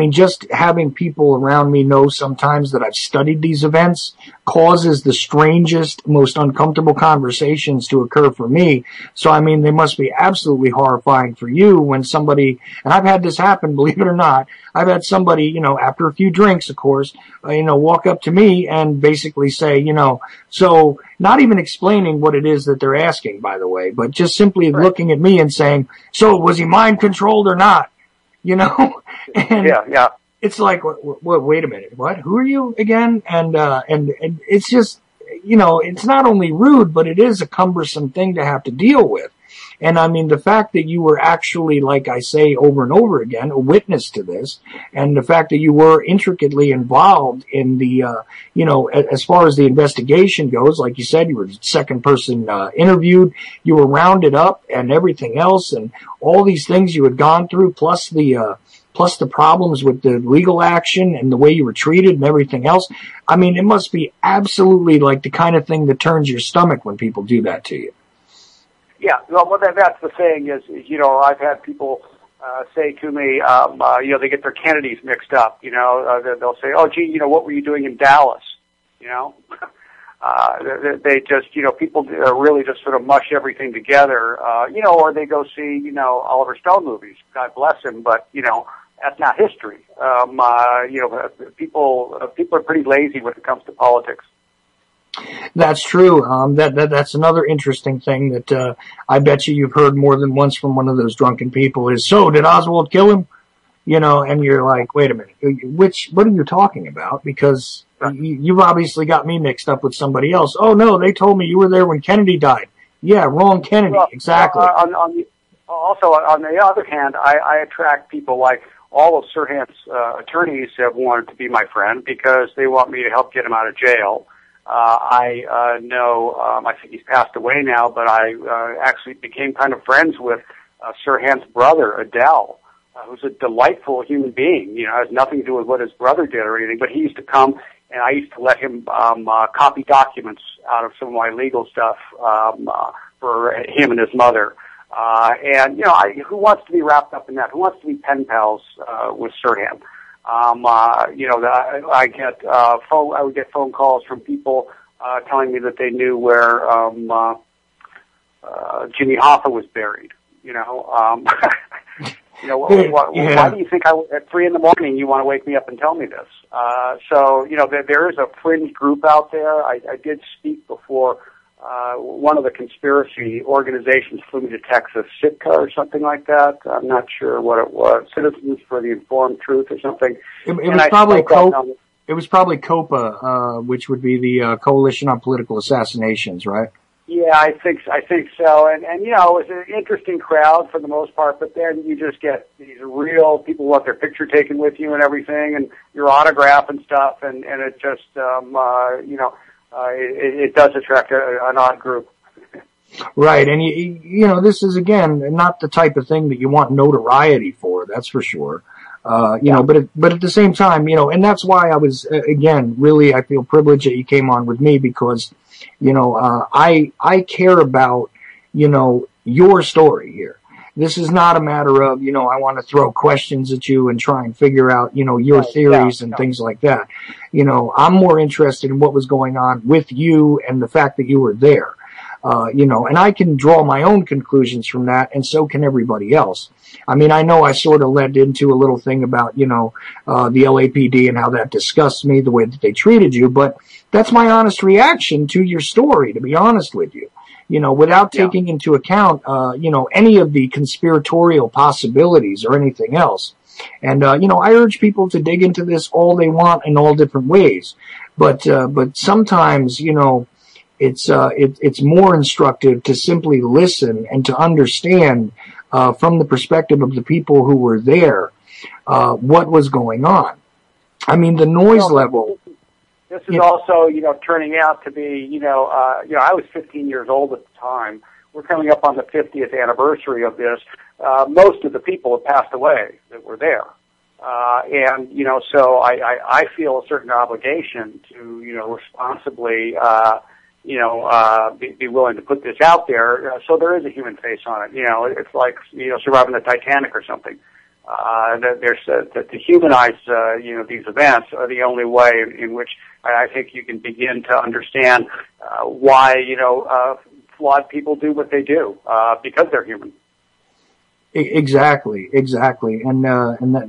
just having people around me know sometimes that I've studied these events, causes the strangest, most uncomfortable conversations to occur for me. So, I mean, they must be absolutely horrifying for you when somebody, and I've had this happen, believe it or not, I've had somebody, you know, after a few drinks, of course, walk up to me and basically say, so not even explaining what it is that they're asking, by the way, but just simply looking at me and saying, so was he mind controlled or not? And yeah. It's like, wait a minute, what? Who are you again? And it's just, it's not only rude, but it is a cumbersome thing to have to deal with. And I mean, the fact that you were actually, like I say over and over again, a witness to this, and the fact that you were intricately involved in the, as far as the investigation goes, like you said, you were the second person interviewed, you were rounded up and everything else, and all these things you had gone through, plus the problems with the legal action and the way you were treated and everything else. I mean, it must be absolutely like the kind of thing that turns your stomach when people do that to you. Yeah, well, that's the thing is, I've had people say to me, they get their Kennedys mixed up. They'll say, "Oh, gee, what were you doing in Dallas?" They just, people really just sort of mush everything together, or they go see, Oliver Stone movies. God bless him, but that's not history. People are pretty lazy when it comes to politics. That's true. That's another interesting thing that I bet you've heard more than once from one of those drunken people is, so did Oswald kill him? And you're like, wait a minute, what are you talking about? Because you've obviously got me mixed up with somebody else. Oh no, they told me you were there when Kennedy died. Yeah, wrong Kennedy. Well, exactly. Also, on the other hand, I attract people like all of Sirhan's attorneys have wanted to be my friend because they want me to help get him out of jail. I know, I think he's passed away now, but I actually became kind of friends with Sirhan's brother, Adele, who's a delightful human being. Has nothing to do with what his brother did or anything, but he used to come and I used to let him copy documents out of some of my legal stuff for him and his mother. Who wants to be wrapped up in that? Who wants to be pen pals with Sirhan? I would get phone calls from people telling me that they knew where Jimmy Hoffa was buried. Why do you think at 3 a.m. you want to wake me up and tell me this? There is a fringe group out there. I did speak before one of the conspiracy organizations flew me to Texas, Sitka or something like that. I'm not sure what it was. Citizens for the Informed Truth or something. It was probably COPA, which would be the Coalition on Political Assassinations, right? Yeah, I think so. And it was an interesting crowd for the most part, but then you just get these real people want their picture taken with you and everything and your autograph and stuff, and it just, it does attract an odd group. Right, and this is again not the type of thing that you want notoriety for. That's for sure. But at the same time, and that's why I was again really I feel privileged that you came on with me because, I care about your story here. This is not a matter of I want to throw questions at you and try and figure out your theories and things like that. I'm more interested in what was going on with you and the fact that you were there. And I can draw my own conclusions from that, and so can everybody else. I mean, I know I sort of led into a little thing about, the LAPD and how that disgusts me, the way that they treated you, but that's my honest reaction to your story, to be honest with you. Without taking into account, any of the conspiratorial possibilities or anything else. And, I urge people to dig into this all they want in all different ways. But sometimes, it's more instructive to simply listen and to understand from the perspective of the people who were there what was going on. I mean, the noise level. This is also, turning out to be, I was 15 years old at the time. We're coming up on the 50th anniversary of this. Most of the people have passed away that were there. So I feel a certain obligation to, responsibly, be willing to put this out there. So there is a human face on it. It's like, surviving the Titanic or something. that to humanize, these events are the only way in which I think you can begin to understand why, flawed people do what they do, because they're human. Exactly. And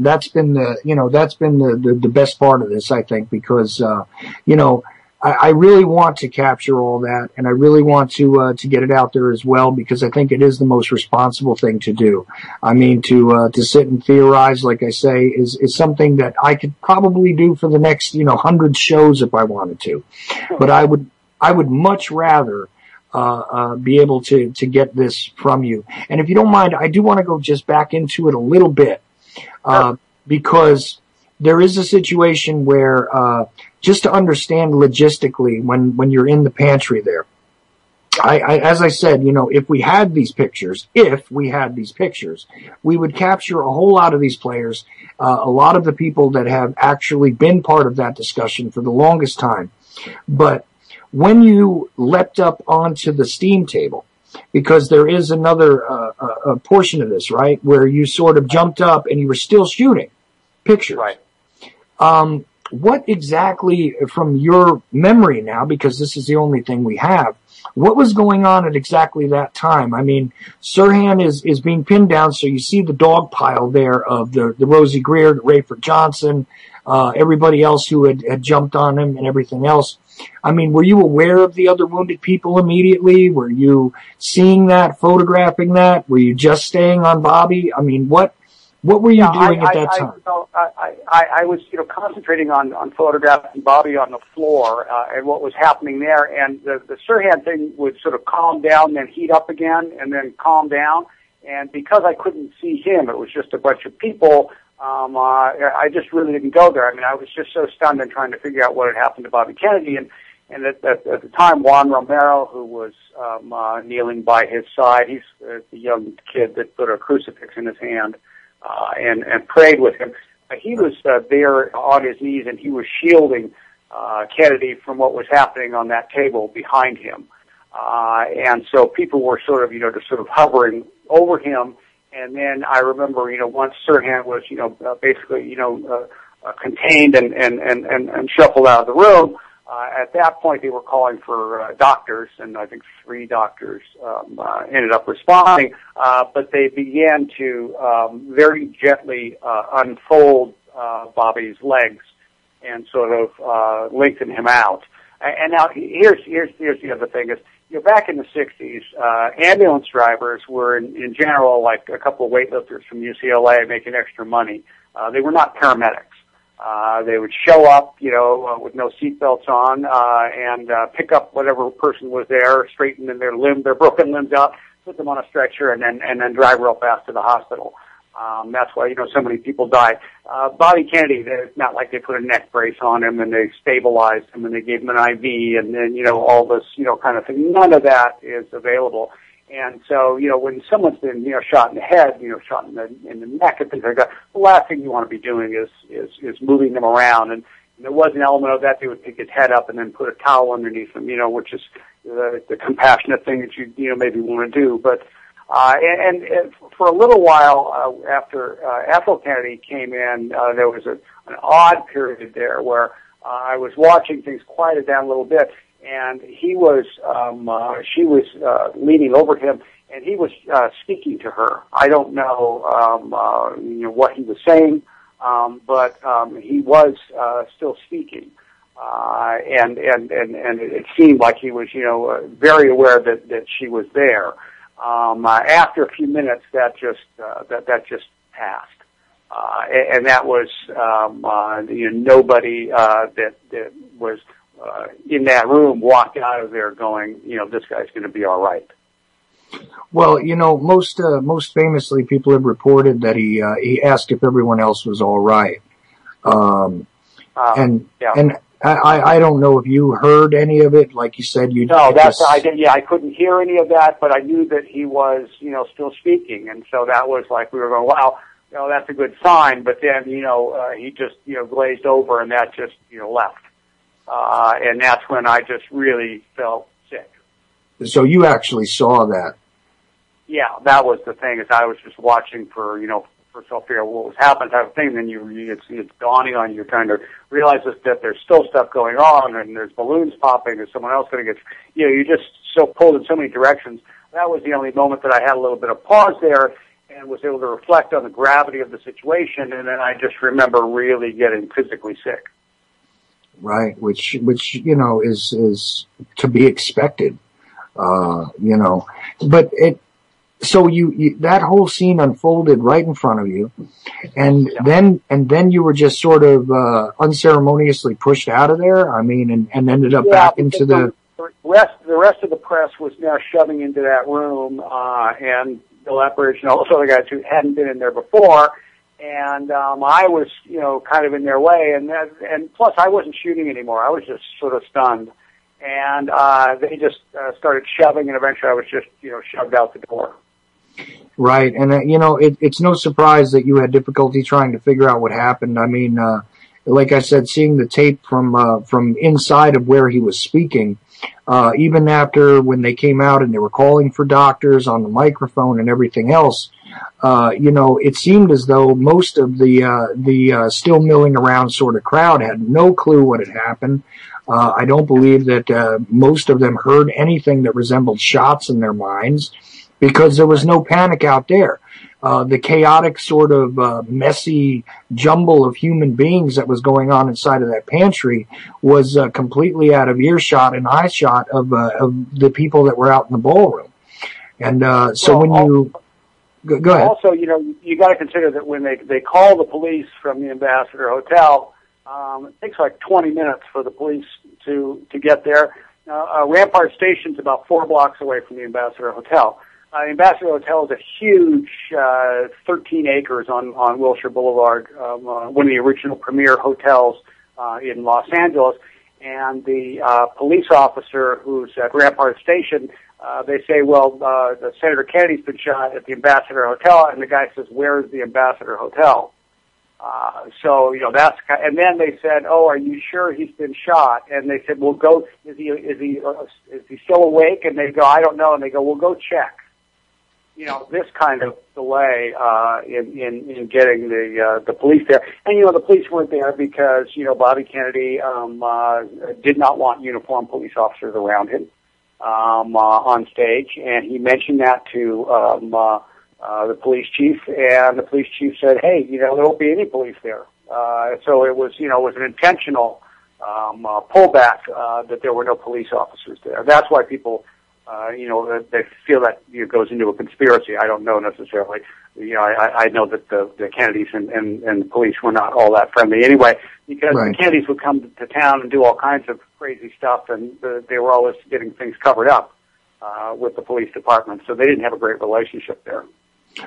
that's been the best part of this, I think, because, I really want to capture all that, and I really want to get it out there as well, because I think it is the most responsible thing to do. I mean, to sit and theorize, like I say, is something that I could probably do for the next, 100 shows if I wanted to. But I would much rather, be able to get this from you. And if you don't mind, I do want to go just back into it a little bit, because there is a situation where, just to understand logistically when you're in the pantry there, as I said, if we had these pictures, we would capture a whole lot of these players, a lot of the people that have actually been part of that discussion for the longest time. But when you leapt up onto the steam table, because there is another a portion of this, right, where you sort of jumped up and you were still shooting pictures. Right. What exactly, from your memory now, because this is the only thing we have, what was going on at exactly that time? I mean, Sirhan is being pinned down, so you see the dog pile there of the Rosie Greer, Rayford Johnson, everybody else who had jumped on him and everything else. I mean, were you aware of the other wounded people immediately? Were you seeing that, photographing that? Were you just staying on Bobby? I mean, what were you doing at that time? I was, concentrating on photographing Bobby on the floor, and what was happening there. And the Sirhan thing would sort of calm down, then heat up again, and then calm down. And because I couldn't see him, it was just a bunch of people. I just really didn't go there. I mean, I was just so stunned and trying to figure out what had happened to Bobby Kennedy. And at the time, Juan Romero, who was kneeling by his side, he's the young kid that put a crucifix in his hand and prayed with him. He was there on his knees, and he was shielding Kennedy from what was happening on that table behind him. And so people were sort of, just sort of hovering over him. And then I remember, once Sirhan was, basically, contained and shuffled out of the room, at that point they were calling for doctors, and I think 3 doctors ended up responding. But they began to very gently unfold Bobby's legs and sort of lengthen him out. And now here's the other thing is, back in the 60s, ambulance drivers were in general like a couple of weightlifters from UCLA making extra money. They were not paramedics. They would show up, with no seatbelts on, and pick up whatever person was there, straighten their broken limbs out, put them on a stretcher, and then drive real fast to the hospital. That's why, so many people died. Bobby Kennedy, it's not like they put a neck brace on him and they stabilized him and they gave him an IV and then, all this, kind of thing. None of that is available. And so, when someone's been, shot in the head, shot in the neck and things like that, the last thing you want to be doing is moving them around. And there was an element of that. They would pick his head up and then put a towel underneath him, which is the compassionate thing that you maybe want to do. But, and for a little while, after Ethel Kennedy came in, there was an odd period there where I was watching things quieted down a little bit. And she was leaning over him, and he was speaking to her. I don't know, what he was saying, but he was still speaking, and it seemed like he was, very aware that she was there. After a few minutes, that just passed, and that was nobody that was in that room walked out of there going, this guy's going to be all right. Well, most famously, people have reported that he asked if everyone else was all right. And I don't know if you heard any of it. Like you said, I couldn't hear any of that, but I knew that he was, still speaking. And so that was like, we were going, wow, that's a good sign. But then, he just, glazed over and that just, left. And that's when I just really felt sick. So you actually saw that? Yeah, that was the thing, is I was just watching for, first of all figure out what was happening type of thing. Then it's dawning on you. You're trying to realize that there's still stuff going on, and there's balloons popping. There's someone else going to get. You're just so pulled in so many directions. That was the only moment that I had a little bit of pause there and was able to reflect on the gravity of the situation. And then I just remember really getting physically sick. Right, which is to be expected. But so you that whole scene unfolded right in front of you, and then you were just sort of unceremoniously pushed out of there. I mean, and ended up back into the rest of the press was now shoving into that room, and Bill Epridge and all those other guys who hadn't been in there before, and I was kind of in their way, and plus I wasn't shooting anymore. I was just sort of stunned. And they just started shoving, and eventually I was just, shoved out the door. Right, and it's no surprise that you had difficulty trying to figure out what happened. I mean, like I said, seeing the tape from inside of where he was speaking, even after when they came out and they were calling for doctors on the microphone and everything else, it seemed as though most of the still milling around sort of crowd had no clue what had happened. I don't believe that most of them heard anything that resembled shots in their minds because there was no panic out there. The chaotic sort of messy jumble of human beings that was going on inside of that pantry was completely out of earshot and eyeshot of the people that were out in the ballroom. And go ahead. Also, you got to consider that when they call the police from the Ambassador Hotel, it takes like 20 minutes for the police to get there. Rampart Station's about 4 blocks away from the Ambassador Hotel. The Ambassador Hotel is a huge 13 acres on Wilshire Boulevard, one of the original premier hotels in Los Angeles. And the police officer who's at Rampart Station, they say, well, Senator Kennedy's been shot at the Ambassador Hotel, and the guy says, where's the Ambassador Hotel? And then they said, oh, are you sure he's been shot? And they said, well, go, is he still awake? And they go, I don't know. And they go, well, go check. This kind of delay, in getting the police there. And, the police weren't there because, Bobby Kennedy, did not want uniformed police officers around him, on stage. And he mentioned that to, the police chief, and the police chief said, hey, there won't be any police there. So it was an intentional pullback that there were no police officers there. That's why people, they feel that it goes into a conspiracy. I don't know necessarily. I know that the Kennedys and the police were not all that friendly anyway, because right. The Kennedys would come to town and do all kinds of crazy stuff, and they were always getting things covered up with the police department, so they didn't have a great relationship there.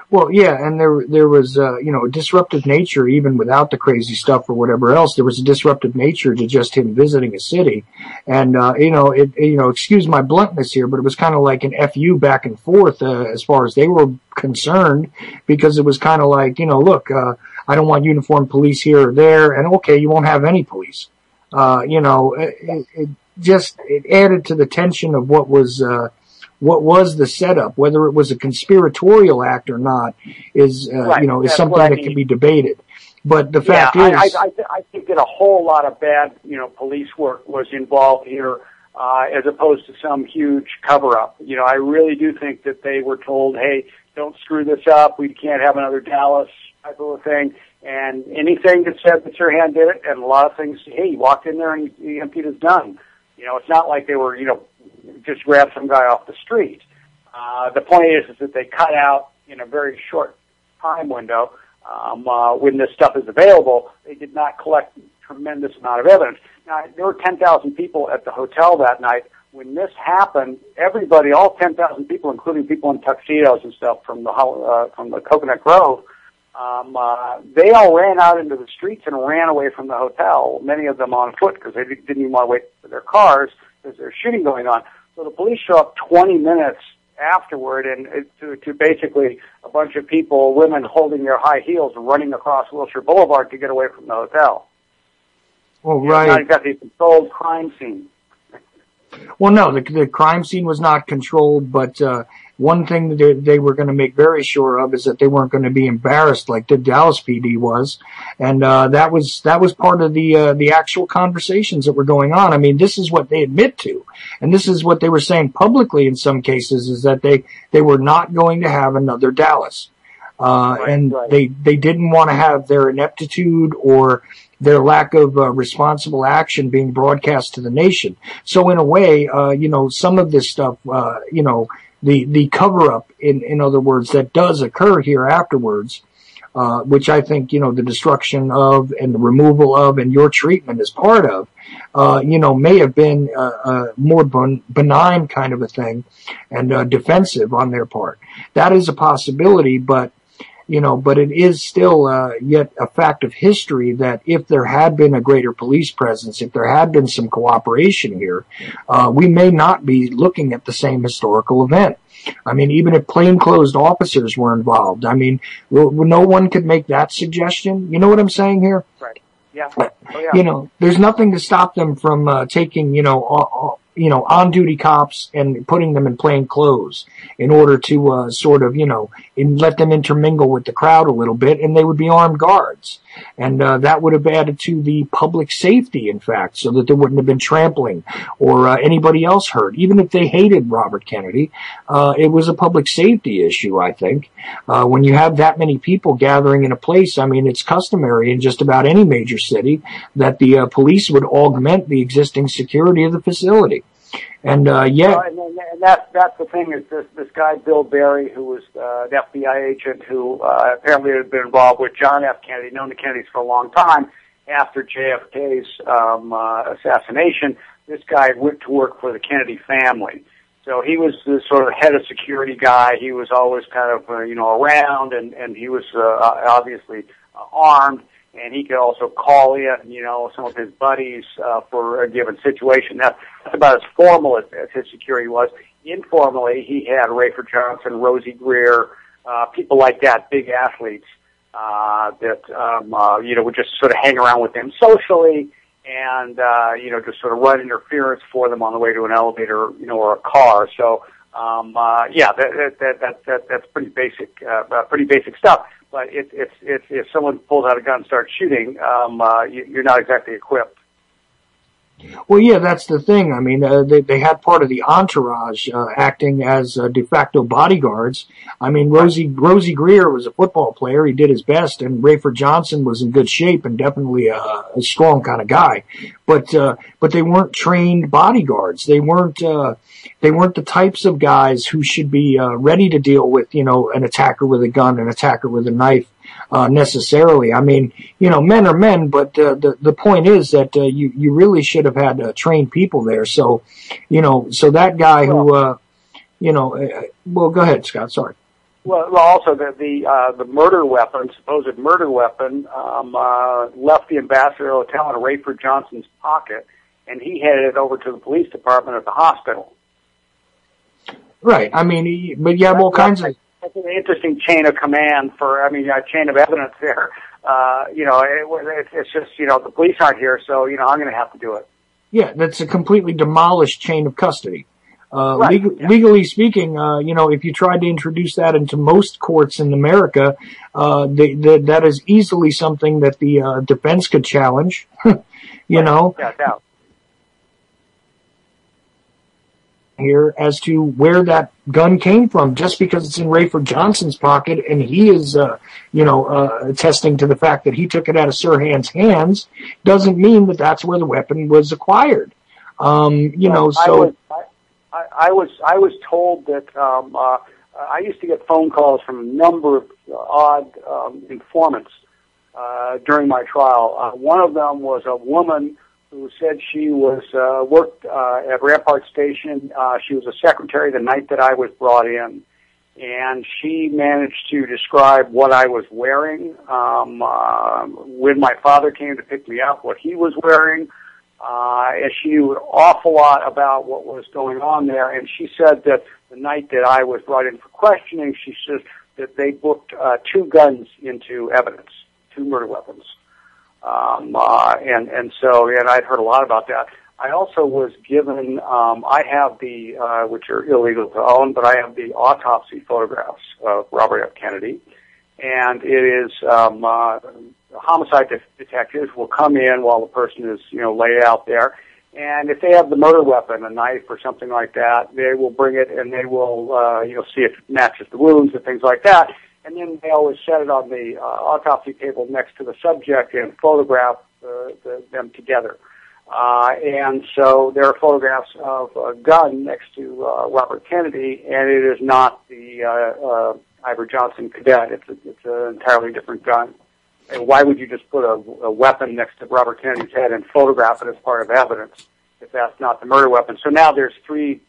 Well, yeah, and there was, a disruptive nature even without the crazy stuff or whatever else. There was a disruptive nature to just him visiting a city. And, excuse my bluntness here, but it was kind of like an FU back and forth, as far as they were concerned, because it was kind of like, look, I don't want uniformed police here or there, and okay, you won't have any police. It added to the tension of what was the setup, whether it was a conspiratorial act or not, is something that can be debated. But the fact is, I think that a whole lot of bad, police work was involved here, as opposed to some huge cover-up. I really do think that they were told, hey, don't screw this up. We can't have another Dallas type of a thing. And anything that said that Sirhan did it, and a lot of things, hey, he walked in there and he emptied his gun. It's not like they were, just grab some guy off the street. The point is that they cut out in a very short time window, when this stuff is available. They did not collect a tremendous amount of evidence. Now, there were 10,000 people at the hotel that night. When this happened, everybody, all 10,000 people, including people in tuxedos and stuff from the Coconut Grove, they all ran out into the streets and ran away from the hotel, many of them on foot because they didn't even want to wait for their cars because there's shooting going on. So the police show up 20 minutes afterward, and to basically a bunch of people, women holding their high heels, running across Wilshire Boulevard to get away from the hotel. Well, right. It's not exactly a controlled crime scene. Well, no, the crime scene was not controlled, but one thing that they were going to make very sure of is that they weren't going to be embarrassed like the Dallas PD was, and that was part of the actual conversations that were going on. I mean, this is what they admit to, and this is what they were saying publicly in some cases, is that they were not going to have another Dallas, and they didn't want to have their ineptitude or their lack of responsible action being broadcast to the nation. So in a way, some of this stuff, the cover-up, in other words, that does occur here afterwards, which I think, the destruction of and the removal of and your treatment as part of, may have been a more benign kind of a thing and defensive on their part. That is a possibility, but it is still yet a fact of history that if there had been a greater police presence, if there had been some cooperation here, we may not be looking at the same historical event. I mean, even if plainclothes officers were involved, I mean, no one could make that suggestion. You know what I'm saying here? Right. Yeah. Oh, yeah. There's nothing to stop them from taking, on-duty cops and putting them in plain clothes in order to and let them intermingle with the crowd a little bit, and they would be armed guards. And that would have added to the public safety, in fact, so that there wouldn't have been trampling or anybody else hurt. Even if they hated Robert Kennedy, it was a public safety issue, I think. When you have that many people gathering in a place, I mean, it's customary in just about any major city that the police would augment the existing security of the facility. And and that's the thing, is this guy Bill Berry, who was an FBI agent who apparently had been involved with John F. Kennedy, known the Kennedys for a long time. After JFK's assassination, this guy went to work for the Kennedy family. So he was the sort of head of security guy. He was always kind of around, and he was obviously armed. And he could also call in, some of his buddies for a given situation. That's about as formal as his security was. Informally, he had Rayford Johnson, Rosie Greer, people like that, big athletes that would just sort of hang around with him socially and just sort of run interference for them on the way to an elevator, or a car. So that's pretty basic stuff. But if someone pulls out a gun and starts shooting, you're not exactly equipped. Well, yeah, that's the thing. I mean, they had part of the entourage acting as de facto bodyguards. I mean, Rosie Greer was a football player. He did his best, and Rayford Johnson was in good shape and definitely a strong kind of guy. But they weren't trained bodyguards. They weren't the types of guys who should be ready to deal with, an attacker with a gun, an attacker with a knife. Necessarily. I mean, men are men, but the point is that you really should have had trained people there. So, so that guy who, well, go ahead, Scott. Sorry. Well, also the murder weapon, supposed murder weapon, left the Ambassador Hotel in Rayford Johnson's pocket, and he headed it over to the police department at the hospital. Right. I mean, but you have all kinds of. That's an interesting chain of command chain of evidence there. It's just, the police aren't here, so, I'm going to have to do it. Yeah, that's a completely demolished chain of custody. Right, Legally speaking, if you tried to introduce that into most courts in America, that is easily something that the defense could challenge, Yeah, doubt. Here as to where that gun came from, just because it's in Rayford Johnson's pocket and he is, attesting to the fact that he took it out of Sirhan's hands, doesn't mean that that's where the weapon was acquired. I was told that I used to get phone calls from a number of odd informants during my trial. One of them was a woman who said she was worked at Rampart Station. She was a secretary the night that I was brought in, and she managed to describe what I was wearing when my father came to pick me up, what he was wearing, and she knew an awful lot about what was going on there. And she said that the night that I was brought in for questioning, she says that they booked 2 guns into evidence, 2 murder weapons. And I'd heard a lot about that. I also was given, I have the, which are illegal to own, but I have the autopsy photographs of Robert F. Kennedy. And it is, homicide detectives will come in while the person is, laid out there. And if they have the murder weapon, a knife or something like that, they will bring it and they will, see if it matches the wounds and things like that. And then they always set it on the autopsy table next to the subject and photograph them together. And so there are photographs of a gun next to Robert Kennedy, and it is not the Ivor Johnson Cadet. It's an entirely different gun. And why would you just put a weapon next to Robert Kennedy's head and photograph it as part of evidence if that's not the murder weapon? So now there's three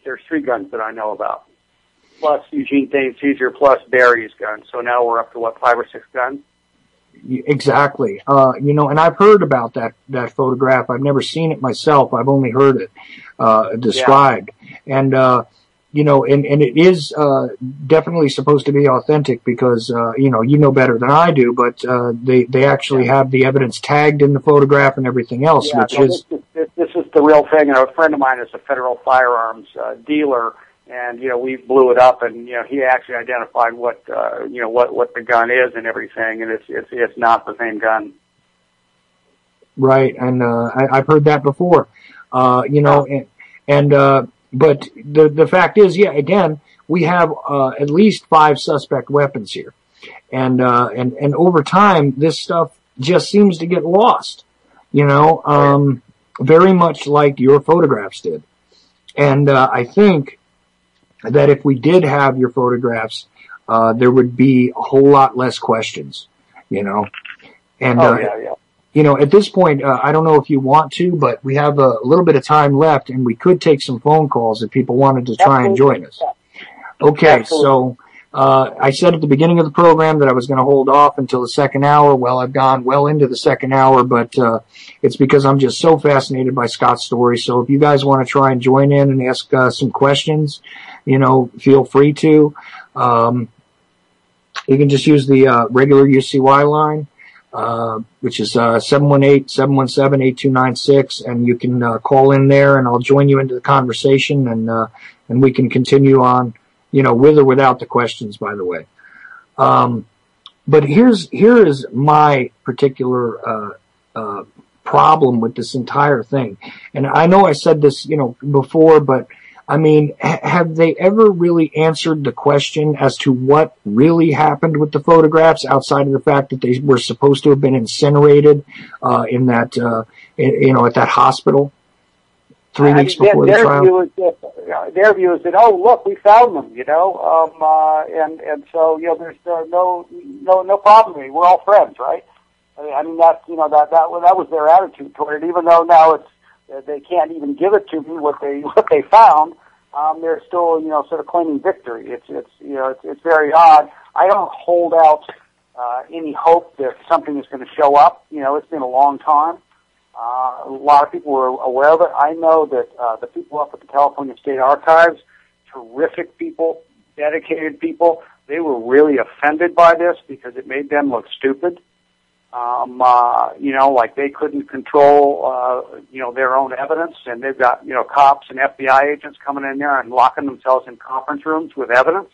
guns that I know about, plus Eugene Thane Caesar, plus Barry's gun. So now we're up to, 5 or 6 guns? Exactly. And I've heard about that photograph. I've never seen it myself. I've only heard it described. Yeah. And and it is definitely supposed to be authentic because you know better than I do, but they actually have the evidence tagged in the photograph and everything else, yeah, which is this is the real thing. A friend of mine is a federal firearms dealer. And, we blew it up and, he actually identified what the gun is and everything. And it's not the same gun. Right. And, I've heard that before, but the fact is, again, we have, at least 5 suspect weapons here. And over time, this stuff just seems to get lost, very much like your photographs did. And, I think that if we did have your photographs, there would be a whole lot less questions, And, at this point, I don't know if you want to, but we have a little bit of time left and we could take some phone calls if people wanted to try and join us. Okay. So, I said at the beginning of the program that I was going to hold off until the second hour. Well, I've gone well into the second hour, but, it's because I'm just so fascinated by Scott's story. So if you guys want to try and join in and ask, some questions, feel free to. You can just use the regular UCY line, which is 718-717-8296, and you can call in there, and I'll join you into the conversation, and we can continue on, with or without the questions, by the way. But here is my particular problem with this entire thing, and I know I said this, before, but I mean, have they ever really answered the question as to what really happened with the photographs outside of the fact that they were supposed to have been incinerated, in that, at that hospital 3 weeks before the trial? Their view is that, oh, look, we found them, and so, there's no problem. We're all friends, right? I mean, that's, that was their attitude toward it, even though now they can't even give it to me what they found. They're still, sort of claiming victory. It's very odd. I don't hold out any hope that something is going to show up. It's been a long time. A lot of people were aware of it. I know that the people up at the California State Archives, terrific people, dedicated people, they were really offended by this because it made them look stupid. Like they couldn't control, their own evidence, and they've got, cops and FBI agents coming in there and locking themselves in conference rooms with evidence.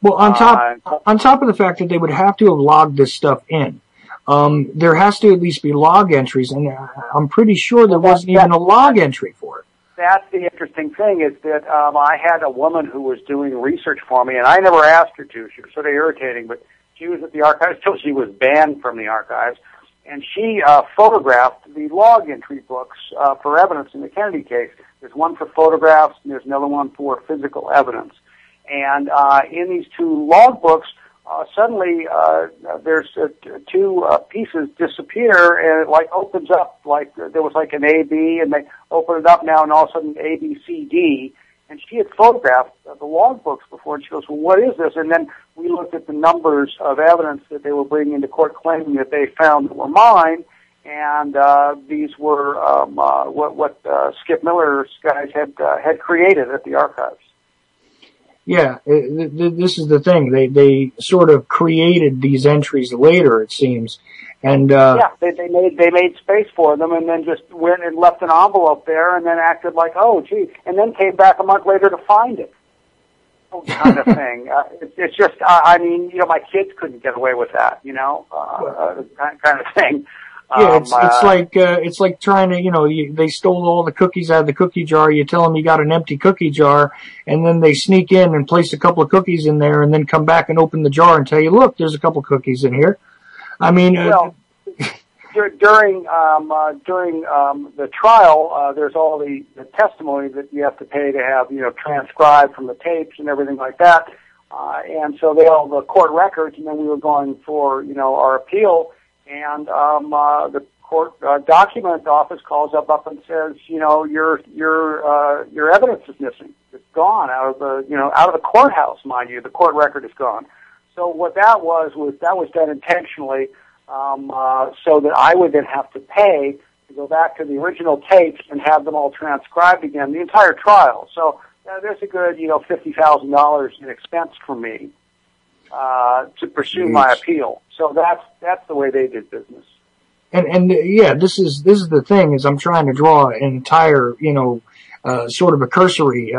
Well, on top of the fact that they would have to have logged this stuff in, there has to at least be log entries, and I'm pretty sure there wasn't even a log entry for it. That's the interesting thing is that, I had a woman who was doing research for me, and I never asked her to. She was sort of irritating, but she was at the archives till she was banned from the archives, and she photographed the log entry books for evidence in the Kennedy case. There's one for photographs, and there's another one for physical evidence. And in these 2 log books, suddenly there's 2 pieces disappear, and it opens up there was an A, B, and they open it up now, and all of a sudden A, B, C, D. And she had photographed the log books before, and she goes, well, what is this? And then we looked at the numbers of evidence that they were bringing into court claiming that they found that were mine, and these were what Skip Miller's guys had created at the archives. Yeah, this is the thing. They sort of created these entries later, it seems, And yeah, they made space for them, and then just went and left an envelope there, and then acted like, oh, gee, and then came back a month later to find it. Kind of thing. It's just, I mean, you know, my kids couldn't get away with that, you know, kind of thing. Yeah, it's like trying to, you know, they stole all the cookies out of the cookie jar. You tell them you got an empty cookie jar, and then they sneak in and place a couple of cookies in there, and then come back and open the jar and tell you, look, there's a couple of cookies in here. I mean, well, during the trial, there's all the testimony that you have to pay to have, you know, transcribed from the tapes and everything like that. And so they all the court records, and then we were going for, you know, our appeal, and the court documents office calls up and says, you know, your evidence is missing. It's gone out of the courthouse, mind you. The court record is gone. So what that was done intentionally, so that I would then have to pay to go back to the original tapes and have them all transcribed again, the entire trial. So there's a good, you know, $50,000 in expense for me to pursue my appeal. So that's the way they did business. And yeah, this is the thing, is I'm trying to draw an entire, you know, sort of a cursory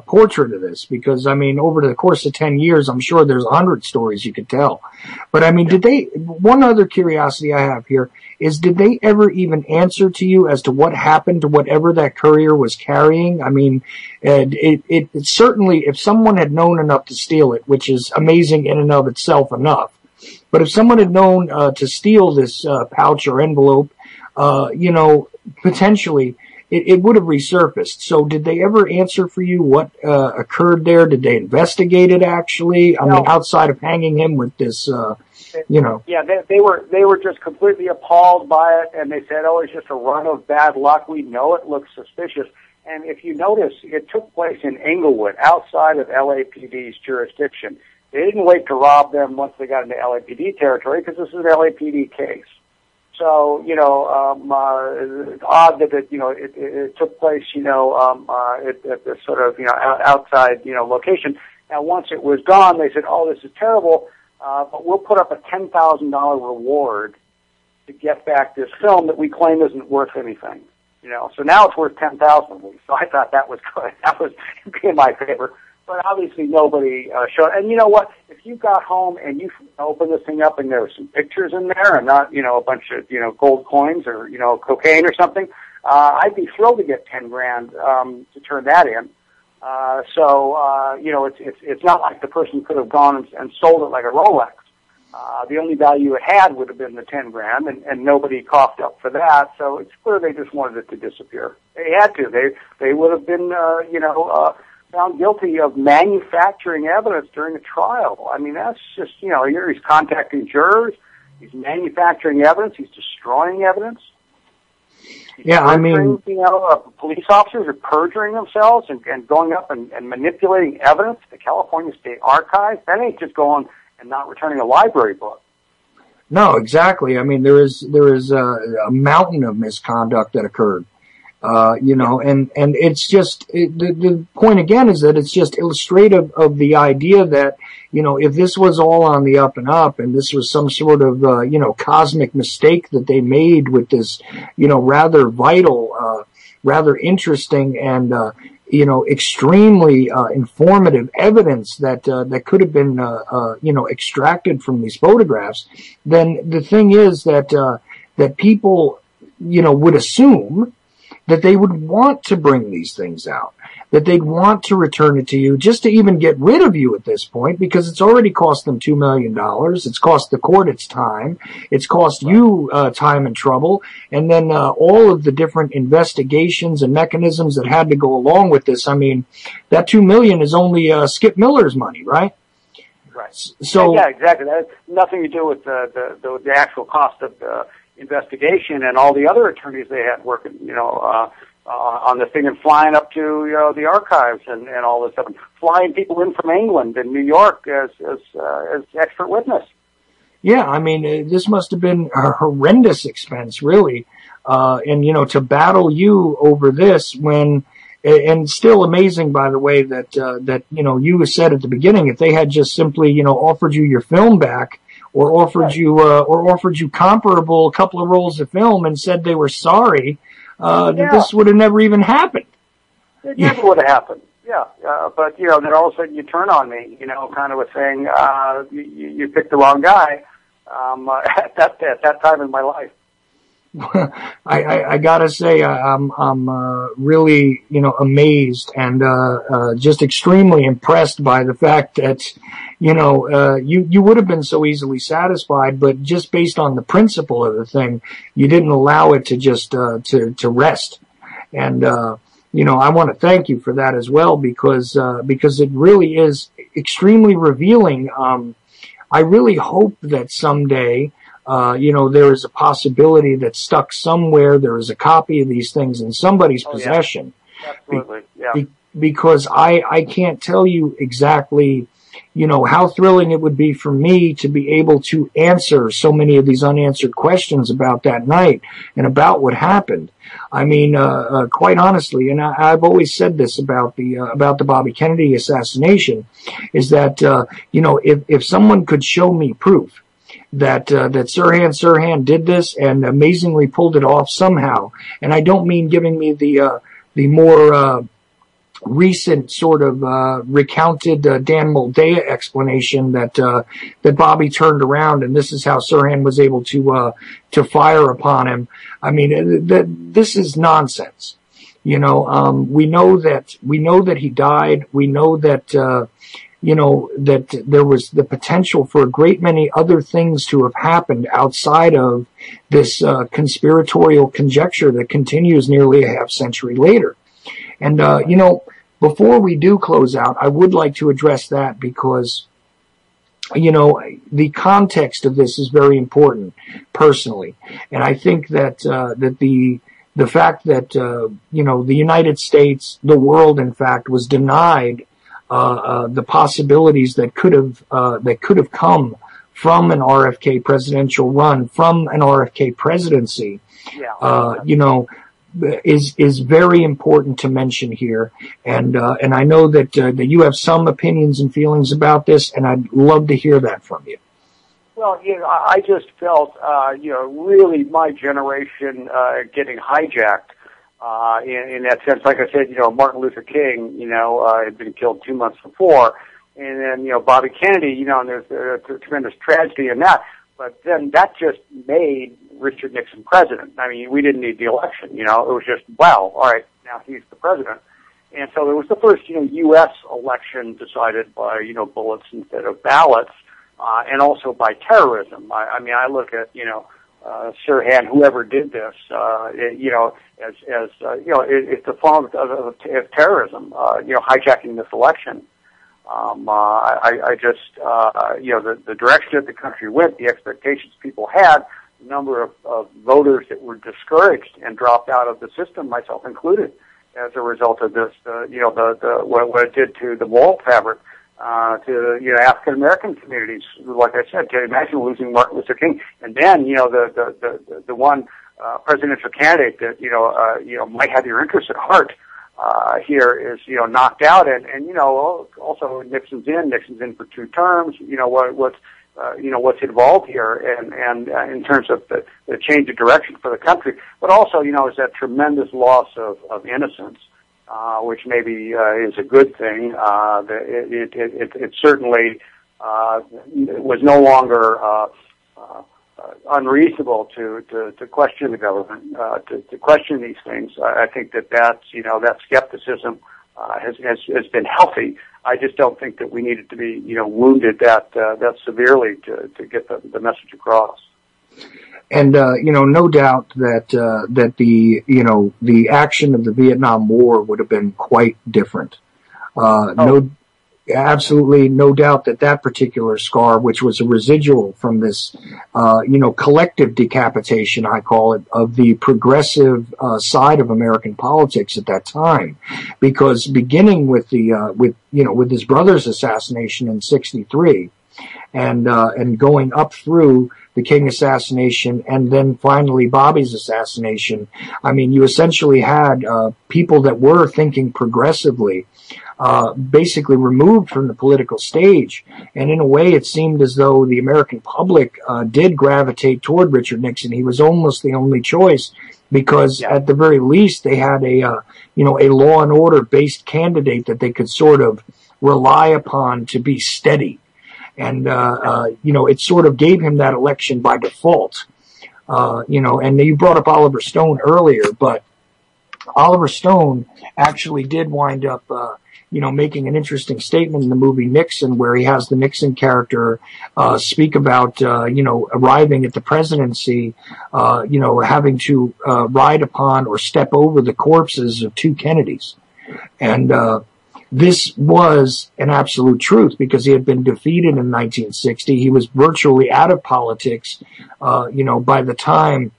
portrait of this, because I mean, over the course of 10 years, I'm sure there's 100 stories you could tell. But I mean, one other curiosity I have here is, did they ever even answer to you as to what happened to whatever that courier was carrying? I mean, it certainly, if someone had known enough to steal it, which is amazing in and of itself enough, but if someone had known to steal this pouch or envelope, you know, potentially, it would have resurfaced. So did they ever answer for you what occurred there? Did they investigate it actually? I mean, outside of hanging him with this, you know. Yeah, they were just completely appalled by it, and they said, oh, it's just a run of bad luck. We know it looks suspicious. And if you notice, it took place in Inglewood, outside of LAPD's jurisdiction. They didn't wait to rob them once they got into LAPD territory, because this is an LAPD case. So, you know, it's odd that it took place, you know, at this sort of, you know, outside, you know, location. Now, once it was gone, they said, oh, this is terrible, but we'll put up a $10,000 reward to get back this film that we claim isn't worth anything. You know, so now it's worth $10,000. So I thought that was good. That was in my favor. But obviously nobody showed. And you know what? If you got home and you opened this thing up and there were some pictures in there and not, you know, a bunch of, you know, gold coins or, you know, cocaine or something, I'd be thrilled to get $10,000 to turn that in. So you know, it's not like the person could have gone and sold it like a Rolex. The only value it had would have been the $10,000, and nobody coughed up for that. So it's clear they just wanted it to disappear. They had to. They would have been, you know, found guilty of manufacturing evidence during a trial. I mean, that's just, you know, he's contacting jurors, he's manufacturing evidence, he's destroying evidence. Yeah, I mean, you know, police officers are perjuring themselves and going up and manipulating evidence. The California State Archives, that ain't just going and not returning a library book. No, exactly. I mean, there is a mountain of misconduct that occurred. You know, and it's just, the point again is that it's just illustrative of the idea that, you know, if this was all on the up and up, and this was some sort of, you know, cosmic mistake that they made with this, you know, rather vital, rather interesting and, you know, extremely, informative evidence that, that could have been, you know, extracted from these photographs, then the thing is that, that people, you know, would assume that they would want to bring these things out, that they'd want to return it to you just to even get rid of you at this point, because it's already cost them $2 million. It's cost the court its time. It's cost you time and trouble. And then all of the different investigations and mechanisms that had to go along with this. I mean, that $2 million is only Skip Miller's money, right? Right. So yeah, exactly. That has nothing to do with the actual cost of the investigation and all the other attorneys they had working, you know, on the thing, and flying up to, you know, the archives and all this stuff, and flying people in from England and New York as expert witness. Yeah, I mean, this must have been a horrendous expense, really, and you know, to battle you over this when. And still amazing, by the way, that, that, you know, you said at the beginning, if they had just simply, you know, offered you your film back or offered you comparable couple of rolls of film and said they were sorry, that this would have never even happened. It never would have happened. Yeah, but then all of a sudden you turn on me, kind of a thing. You picked the wrong guy at that time in my life. I gotta say, I'm really, amazed and just extremely impressed by the fact that, you would have been so easily satisfied, but just based on the principle of the thing, you didn't allow it to just to rest. And I want to thank you for that as well, because it really is extremely revealing. I really hope that someday, there is a possibility that stuck somewhere there is a copy of these things in somebody's possession. Yeah. Absolutely, yeah. Because I can't tell you exactly, how thrilling it would be for me to be able to answer so many of these unanswered questions about that night and about what happened. I mean, quite honestly, and I've always said this about the Bobby Kennedy assassination, is that, if someone could show me proof that Sirhan did this and amazingly pulled it off somehow, and I don't mean giving me the more recent sort of recounted Dan Moldea explanation that Bobby turned around and this is how Sirhan was able to fire upon him. I mean, this is nonsense. We know that he died. We know that that there was the potential for a great many other things to have happened outside of this conspiratorial conjecture that continues nearly a half century later. And, before we do close out, I would like to address that because, the context of this is very important personally. And I think that, the fact that, the United States, the world, in fact, was denied, the possibilities that could have come from an RFK presidential run, from an RFK presidency, is very important to mention here, and I know that you have some opinions and feelings about this, and I'd love to hear that from you. Well, I just felt, really my generation getting hijacked in that sense. Like I said, Martin Luther King, had been killed 2 months before, and then Bobby Kennedy, and there's a tremendous tragedy in that. But then that just made Richard Nixon president. I mean, we didn't need the election, it was just, wow, all right, now he's the president. And so it was the first, U.S. election decided by, bullets instead of ballots, and also by terrorism. I mean, I look at, Sirhan, whoever did this, it's a form of terrorism, hijacking this election. I just, the direction that the country went, the expectations people had, the number of voters that were discouraged and dropped out of the system, myself included, as a result of this, what it did to the moral fabric, to, African American communities. Like I said, to imagine losing Martin Luther King, and then, the one, presidential candidate that, might have your interests at heart, here is, knocked out, and also Nixon's in for 2 terms, what's involved here, and in terms of the change of direction for the country, but also, is that tremendous loss of innocence, which maybe, is a good thing. It certainly, was no longer, unreasonable to question the government, to question these things. I think that's, that skepticism, has been healthy. I just don't think that we needed to be, wounded that severely to get the message across. And, no doubt that the action of the Vietnam War would have been quite different. Absolutely no doubt that particular scar, which was a residual from this, collective decapitation, I call it, of the progressive, side of American politics at that time. Because beginning with with his brother's assassination in '63, and going up through the King assassination and then finally Bobby's assassination. I mean, you essentially had people that were thinking progressively basically removed from the political stage. And in a way, it seemed as though the American public did gravitate toward Richard Nixon. He was almost the only choice because at the very least they had a law and order based candidate that they could sort of rely upon to be steady. And, it sort of gave him that election by default. And you brought up Oliver Stone earlier, but Oliver Stone actually did wind up, making an interesting statement in the movie Nixon, where he has the Nixon character, speak about, arriving at the presidency, having to, ride upon or step over the corpses of two Kennedys. And, this was an absolute truth because he had been defeated in 1960. He was virtually out of politics, by the time,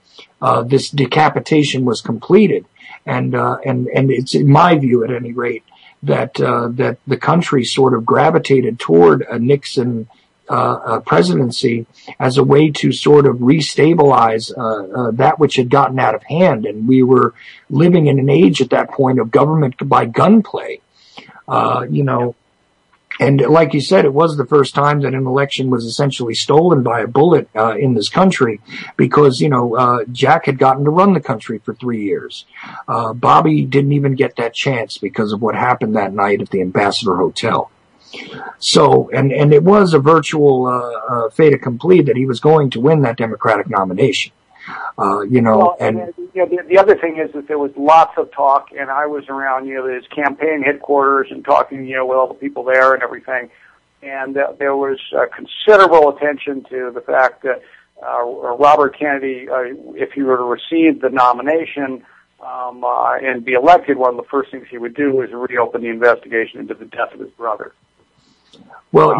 this decapitation was completed. And it's in my view, at any rate, that the country sort of gravitated toward a Nixon, presidency as a way to sort of restabilize, that which had gotten out of hand. And we were living in an age at that point of government by gunplay. And like you said, it was the first time that an election was essentially stolen by a bullet in this country because, Jack had gotten to run the country for 3 years. Bobby didn't even get that chance because of what happened that night at the Ambassador Hotel. So, and it was a virtual fait accompli that he was going to win that Democratic nomination. The other thing is that there was lots of talk, and I was around, his campaign headquarters and talking, with all the people there and everything. And there was considerable attention to the fact that Robert Kennedy, if he were to receive the nomination and be elected, one of the first things he would do was reopen the investigation into the death of his brother. Well,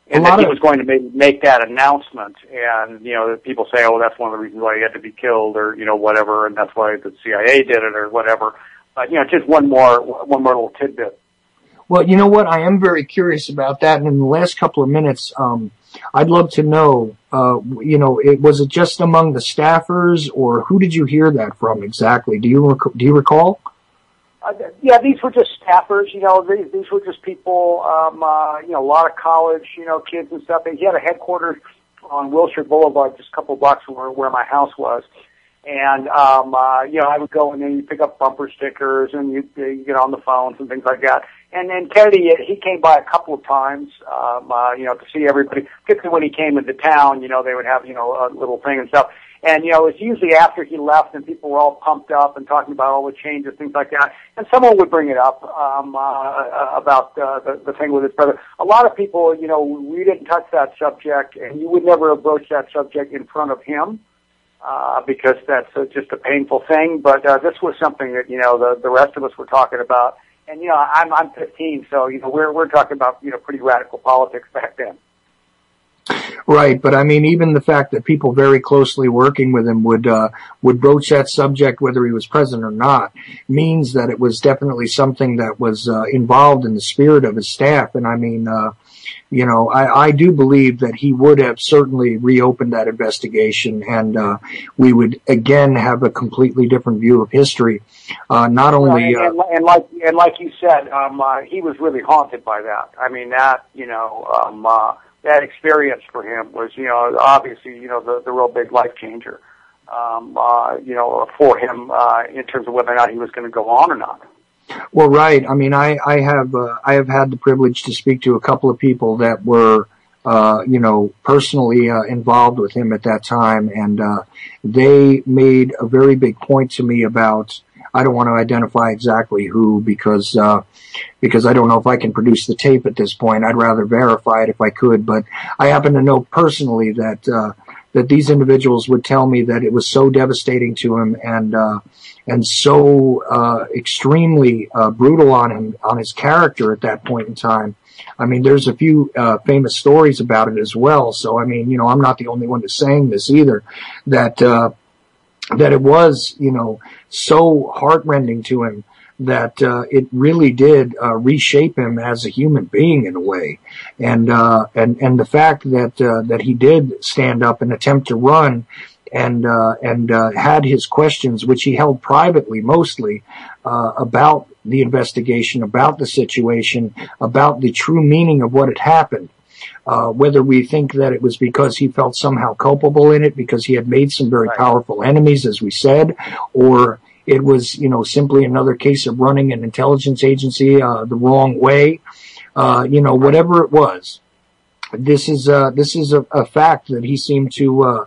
and that he was going to make that announcement, and people say, "Oh, that's one of the reasons why he had to be killed," or whatever, and that's why the CIA did it, or whatever. But just one more little tidbit. Well, you know what? I am very curious about that, and in the last couple of minutes, I'd love to know. Was it just among the staffers, or who did you hear that from exactly? Do you recall? These were just staffers, these were just people, a lot of college, kids and stuff. He had a headquarters on Wilshire Boulevard, just a couple of blocks from where my house was. And, I would go and then you pick up bumper stickers and you get on the phones and things like that. And then Kennedy, he came by a couple of times, to see everybody, particularly when he came into town, they would have, a little thing and stuff. And, it's usually after he left and people were all pumped up and talking about all the changes, things like that. And someone would bring it up, about, the thing with his brother. A lot of people, we didn't touch that subject and you would never broach that subject in front of him, because that's just a painful thing. But, this was something that, the rest of us were talking about. And, I'm 15, so, we're talking about, pretty radical politics back then. Right, but I mean, even the fact that people very closely working with him would broach that subject, whether he was present or not, means that it was definitely something that was involved in the spirit of his staff. And I mean, I do believe that he would have certainly reopened that investigation, and we would again have a completely different view of history. Not only and like you said, he was really haunted by that. I mean, that that experience for him was, obviously, the real big life changer, for him, in terms of whether or not he was going to go on or not. Well, right. I mean, I have had the privilege to speak to a couple of people that were, personally, involved with him at that time. And, they made a very big point to me about, I don't want to identify exactly who because I don't know if I can produce the tape at this point. I'd rather verify it if I could, but I happen to know personally that these individuals would tell me that it was so devastating to him and so extremely brutal on him, on his character at that point in time. I mean, there's a few famous stories about it as well. So I mean, I'm not the only one that's saying this either, that it was, so heartrending to him that it really did reshape him as a human being in a way, and the fact that he did stand up and attempt to run, and had his questions, which he held privately mostly, about the investigation, about the situation, about the true meaning of what had happened. Whether we think that it was because he felt somehow culpable in it, because he had made some very powerful enemies, as we said, or it was, simply another case of running an intelligence agency the wrong way, whatever it was. This is a fact that he seemed to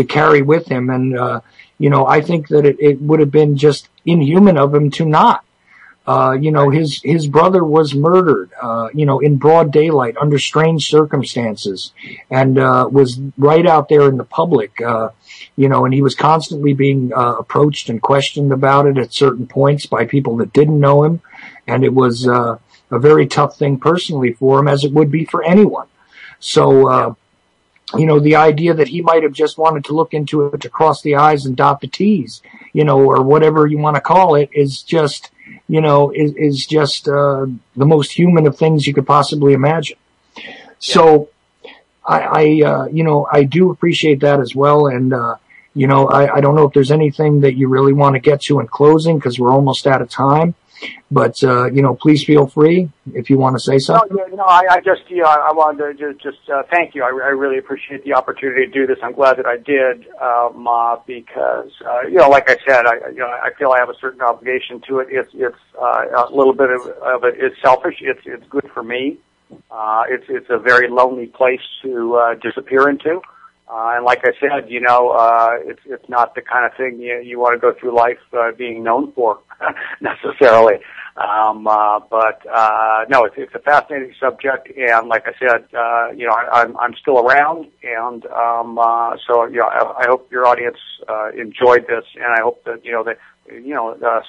carry with him, and I think that it would have been just inhuman of him to not. His brother was murdered, in broad daylight under strange circumstances, and was right out there in the public, and he was constantly being approached and questioned about it at certain points by people that didn't know him, and it was a very tough thing personally for him, as it would be for anyone. So, the idea that he might have just wanted to look into it to cross the I's and dot the T's, or whatever you want to call it, is just, is just the most human of things you could possibly imagine. So, I do appreciate that as well, and I don't know if there's anything that you really want to get to in closing, because we're almost out of time. But please feel free if you want to say something. I wanted to just thank you. I really appreciate the opportunity to do this. I'm glad that I did, because like I said, I feel I have a certain obligation to it. It's a little bit of it is selfish. It's good for me. It's a very lonely place to disappear into. And like I said, it's not the kind of thing you want to go through life being known for necessarily. But no, it's a fascinating subject, and like I said, I'm still around, and so I hope your audience enjoyed this, and I hope that they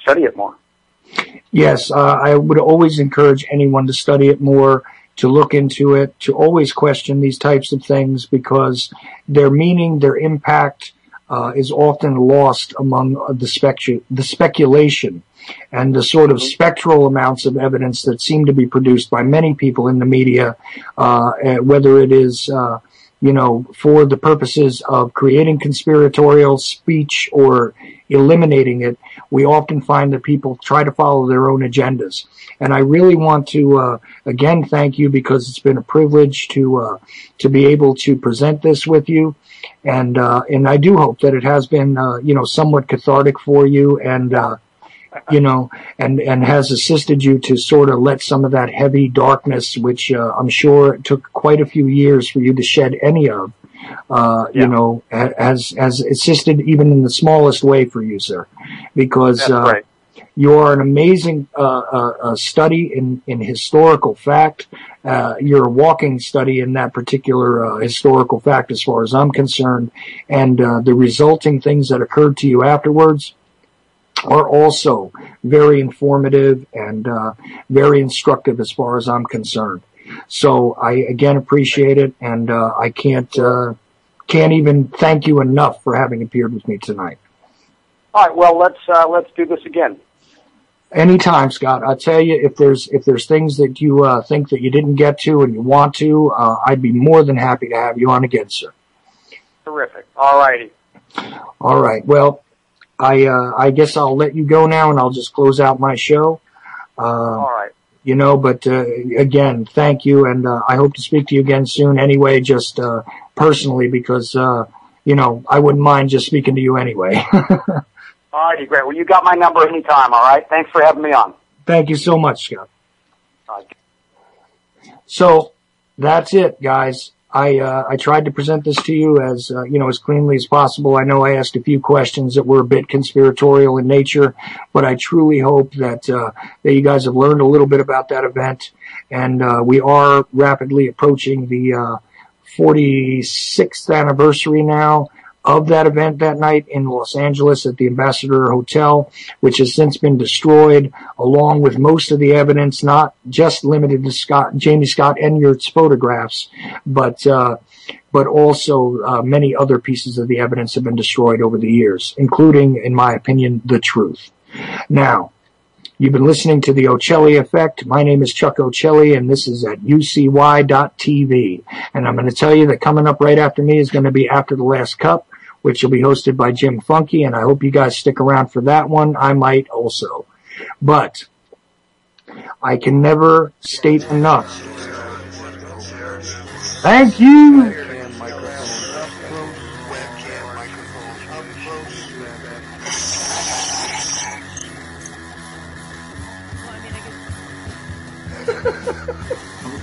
study it more. Yes, I would always encourage anyone to study it more, to look into it, to always question these types of things, because their meaning, their impact is often lost among the speculation and the sort of spectral amounts of evidence that seem to be produced by many people in the media, whether it is for the purposes of creating conspiratorial speech or eliminating it. We often find that people try to follow their own agendas. And I really want to, again, thank you, because it's been a privilege to be able to present this with you. And I do hope that it has been, somewhat cathartic for you, and, and has assisted you to sort of let some of that heavy darkness, which, I'm sure it took quite a few years for you to shed any of, has assisted even in the smallest way for you, sir, because, you are an amazing study in historical fact. You're a walking study in that particular historical fact, as far as I'm concerned. And the resulting things that occurred to you afterwards are also very informative and very instructive, as far as I'm concerned. So I again appreciate it, and I can't even thank you enough for having appeared with me tonight. All right. Well, let's do this again. Anytime, Scott. I'll tell you, if there's things that you think that you didn't get to and you want to, I'd be more than happy to have you on again, sir. Terrific. All righty. All right. Well, I guess I'll let you go now, and I'll just close out my show. All right. But again, thank you, and I hope to speak to you again soon. Anyway, just personally, because I wouldn't mind just speaking to you anyway. All righty, great. Well, you got my number anytime, all right? Thanks for having me on. Thank you so much, Scott. All right. So, that's it, guys. I tried to present this to you as, as cleanly as possible. I know I asked a few questions that were a bit conspiratorial in nature, but I truly hope that you guys have learned a little bit about that event. And we are rapidly approaching the 46th anniversary now of that event that night in Los Angeles at the Ambassador Hotel, which has since been destroyed, along with most of the evidence, not just limited to Jamie Scott Enyart's photographs, but also many other pieces of the evidence have been destroyed over the years, including, in my opinion, the truth. Now, You've been listening to the Ochelli Effect. My name is Chuck Ochelli, and this is at ucy.tv. And I'm going to tell you that coming up right after me is going to be After the Last Cup, which will be hosted by Jim Funky, and I hope you guys stick around for that one. I might also. But I can never state enough. Thank you!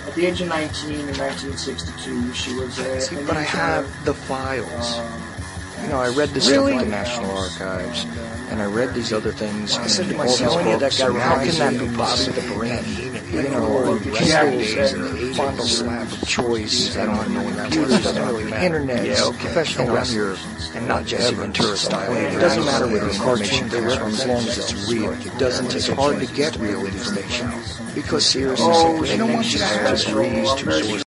At the age of 19 in 1962, she was See, but I have the files. You know, I read this stuff at the National Archives, and I read these other things. I said to myself, how can that be possible? The brain, you know, pistols and fondle slap of choice, and computers and internet, professional wrestlers, and not Jesse Ventura style. It doesn't matter whether it's cartoon or as long as it's real. It doesn't. It's hard to get real information because seriously, they don't want you to have just read to sources.